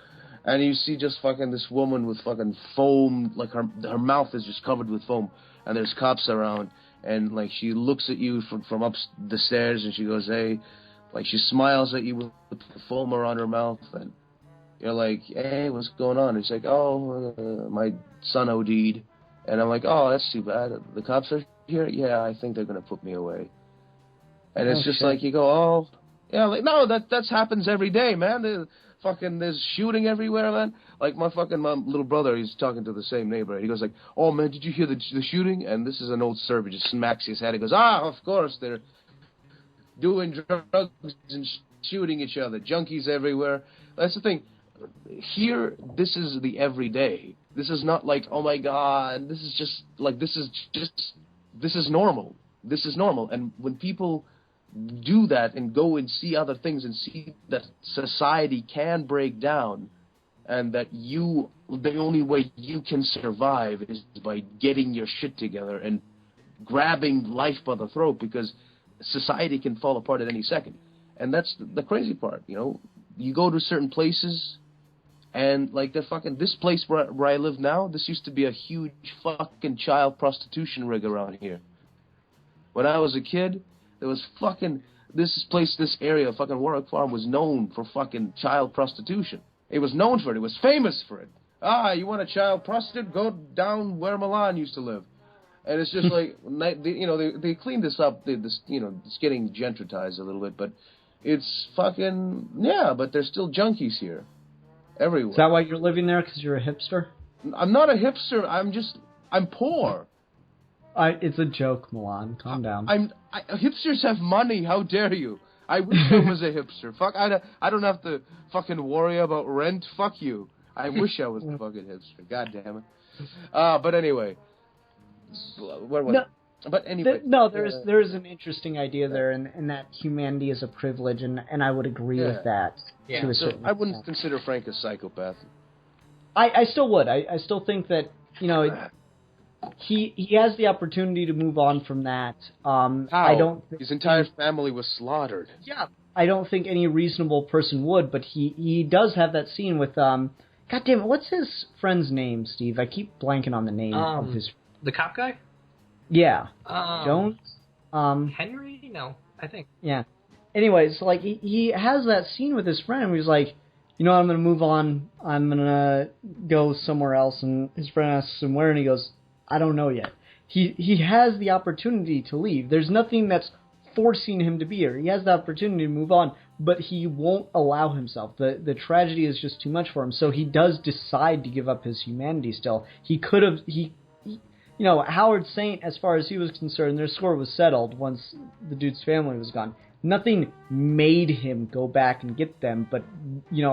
and you see just fucking this woman with fucking foam, like her mouth is just covered with foam, and there's cops around. And, like, she looks at you from up the stairs, and she goes, hey, like, she smiles at you with the foam around her mouth, and you're like, hey, what's going on? And she's like, oh, my son OD'd. And I'm like, oh, that's too bad. The cops are here? Yeah, I think they're going to put me away. And it's just like, you go, oh, yeah, like, no, that happens every day, man. There's shooting everywhere, man. Like, my little brother, he's talking to the same neighbor. He goes like, oh, man, did you hear the shooting? And this is an old Serb. He just smacks his head. He goes, of course, they're doing drugs and shooting each other. Junkies everywhere. That's the thing. Here, this is the everyday. This is not like, oh, my God. This is just, like, this is normal. This is normal. And when people do that and go and see other things and see that society can break down, and that the only way you can survive is by getting your shit together and grabbing life by the throat, because society can fall apart at any second. And that's the crazy part, you know. You go to certain places, and like this place where I live now, this used to be a huge fucking child prostitution rig around here. When I was a kid, there was this area, fucking Warwick Farm, was known for fucking child prostitution. It was known for it. It was famous for it. You want a child prostitute? Go down where Milan used to live. And it's just like, they cleaned this up. It's getting gentrified a little bit, but it's fucking, but there's still junkies here. Everywhere. Is that why you're living there? Because you're a hipster? I'm not a hipster. I'm poor. It's a joke, Milan. Calm down. Hipsters have money. How dare you? I wish I was a hipster. Fuck, I don't have to fucking worry about rent. Fuck you. I wish I was a fucking hipster. God damn it. But anyway. Where was it? But anyway. There is an interesting idea there, and that humanity is a privilege, and I would agree with that to a certain I wouldn't consider Frank a psychopath. I still would. I still think that, he has the opportunity to move on from that. How? His entire family was slaughtered. Yeah. I don't think any reasonable person would, but he does have that scene with, God damn it, what's his friend's name, Steve? I keep blanking on the name of his... The cop guy? Yeah. Jones? Henry? No, I think. Yeah. Anyways, like, he has that scene with his friend where he's like, I'm going to move on. I'm going to go somewhere else. And his friend asks him where, and he goes, I don't know yet. He has the opportunity to leave. There's nothing that's forcing him to be here. He has the opportunity to move on, but he won't allow himself. The tragedy is just too much for him, so he does decide to give up his humanity still. He could have... Howard Saint, as far as he was concerned, their score was settled once the dude's family was gone. Nothing made him go back and get them, but,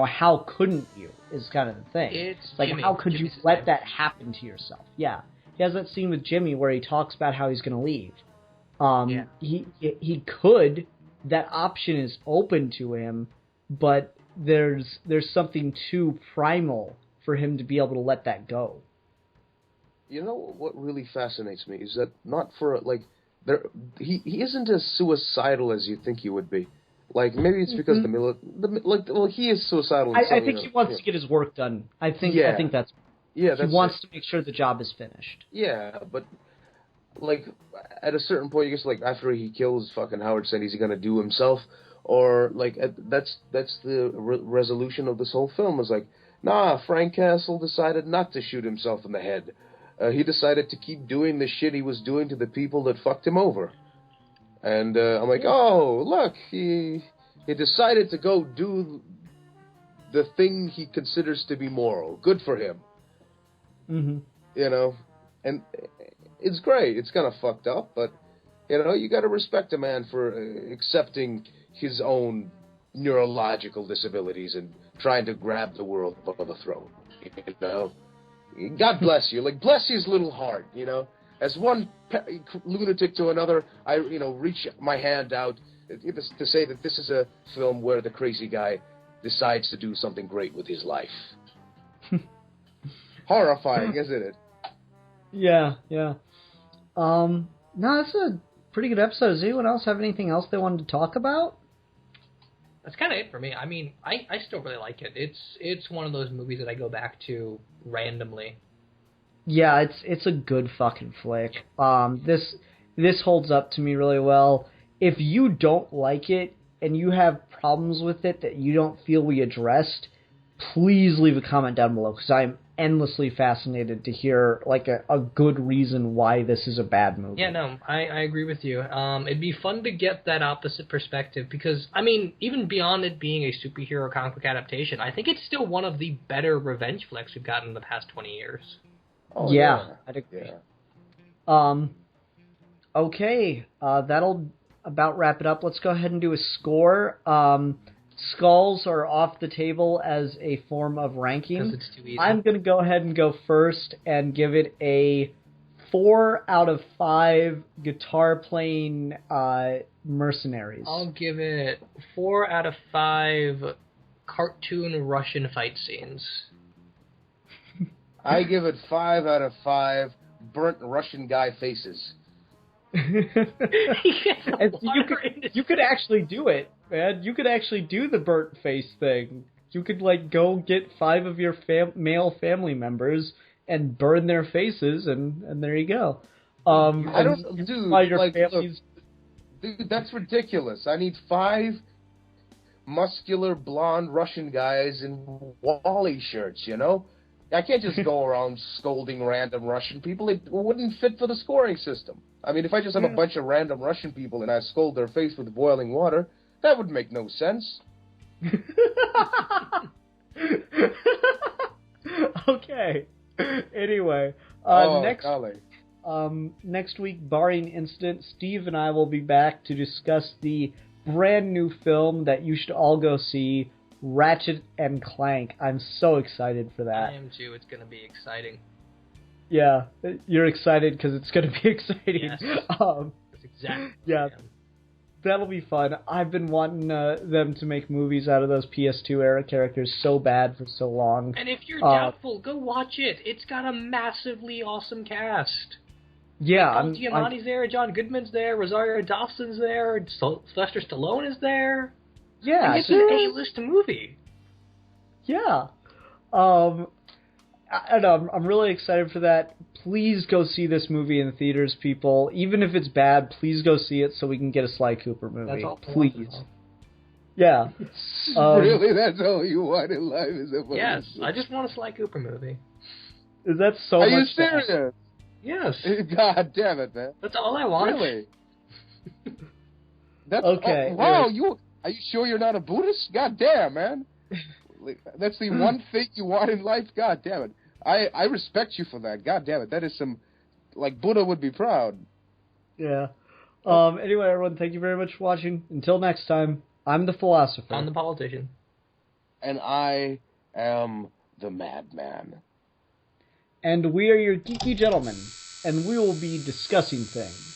how couldn't you is kind of the thing. It's like, Jimmy. how could Jimmy's you let that happen to yourself? Yeah. He has that scene with Jimmy where he talks about how he's going to leave. He could. That option is open to him, but there's something too primal for him to be able to let that go. You know what really fascinates me is that not for he isn't as suicidal as you think he would be. Like maybe it's because he is suicidal. I think he wants to get his work done. I think that's he wants to make sure the job is finished. Yeah, but at a certain point, you guess after he kills fucking Howard Saint, is he gonna do himself, or that's the resolution of this whole film is Frank Castle decided not to shoot himself in the head. He decided to keep doing the shit he was doing to the people that fucked him over. And I'm oh, look, he decided to go do the thing he considers to be moral. Good for him. Mm-hmm. And it's great. It's kind of fucked up, but, you got to respect a man for accepting his own neurological disabilities and trying to grab the world by the throat, God bless you. Bless his little heart, As one lunatic to another, I, reach my hand out to say that this is a film where the crazy guy decides to do something great with his life. Horrifying, isn't it? Yeah. No, that's a pretty good episode. Does anyone else have anything else they wanted to talk about? That's kind of it for me. I mean, I still really like it. It's one of those movies that I go back to randomly. Yeah, it's a good fucking flick. This holds up to me really well. If you don't like it and you have problems with it that you don't feel we addressed, please leave a comment down below, because I'm endlessly fascinated to hear a good reason why this is a bad movie. Yeah, no, I agree with you. It'd be fun to get that opposite perspective, because, I mean, even beyond it being a superhero comic book adaptation, I think it's still one of the better revenge flicks we've gotten in the past 20 years. Oh, yeah. I'd agree. Yeah. Okay, that'll about wrap it up. Let's go ahead and do a score. Skulls are off the table as a form of ranking. Because it's too easy. I'm going to go ahead and go first and give it a 4 out of 5 guitar playing mercenaries. I'll give it 4 out of 5 cartoon Russian fight scenes. I give it 5 out of 5 burnt Russian guy faces. And you could actually do it, man. You could actually do the burnt face thing. You could like go get 5 of your male family members and burn their faces, and there you go. I don't, dude. Like, family's... look, dude, that's ridiculous. I need 5 muscular blonde Russian guys in Wally shirts. You know, I can't just go around scolding random Russian people. It wouldn't fit for the scoring system. I mean, if I just have a bunch of random Russian people and I scold their face with boiling water, that would make no sense. Okay. Anyway, next week, barring incident, Steve and I will be back to discuss the brand new film that you should all go see, Ratchet and Clank. I'm so excited for that. I am too. It's going to be exciting. Yeah, you're excited because it's going to be exciting. Yes. That's exactly. Yeah, that'll be fun. I've been wanting them to make movies out of those PS2 era characters so bad for so long. And if you're doubtful, go watch it. It's got a massively awesome cast. Yeah, Paul Giamatti's there, John Goodman's there, Rosario Dawson's there, Sylvester Stallone is there. Yeah, it's an A-list movie. Yeah. I don't know, I'm really excited for that. Please go see this movie in the theaters, people. Even if it's bad, please go see it so we can get a Sly Cooper movie. That's all. Please. Yeah. Really? That's all you want in life is a movie? Yes, I just want a Sly Cooper movie. Is that so Are much? Are you serious? Yes. God damn it, man. That's all I want. Really? That's okay. Wow, are you sure you're not a Buddhist? God damn, man. That's the one thing you want in life? God damn it. I respect you for that. God damn it. That is some, like, Buddha would be proud. Yeah. Anyway, everyone, thank you very much for watching. Until next time, I'm the philosopher. I'm the politician. And I am the madman. And we are your geeky gentlemen, and we will be discussing things.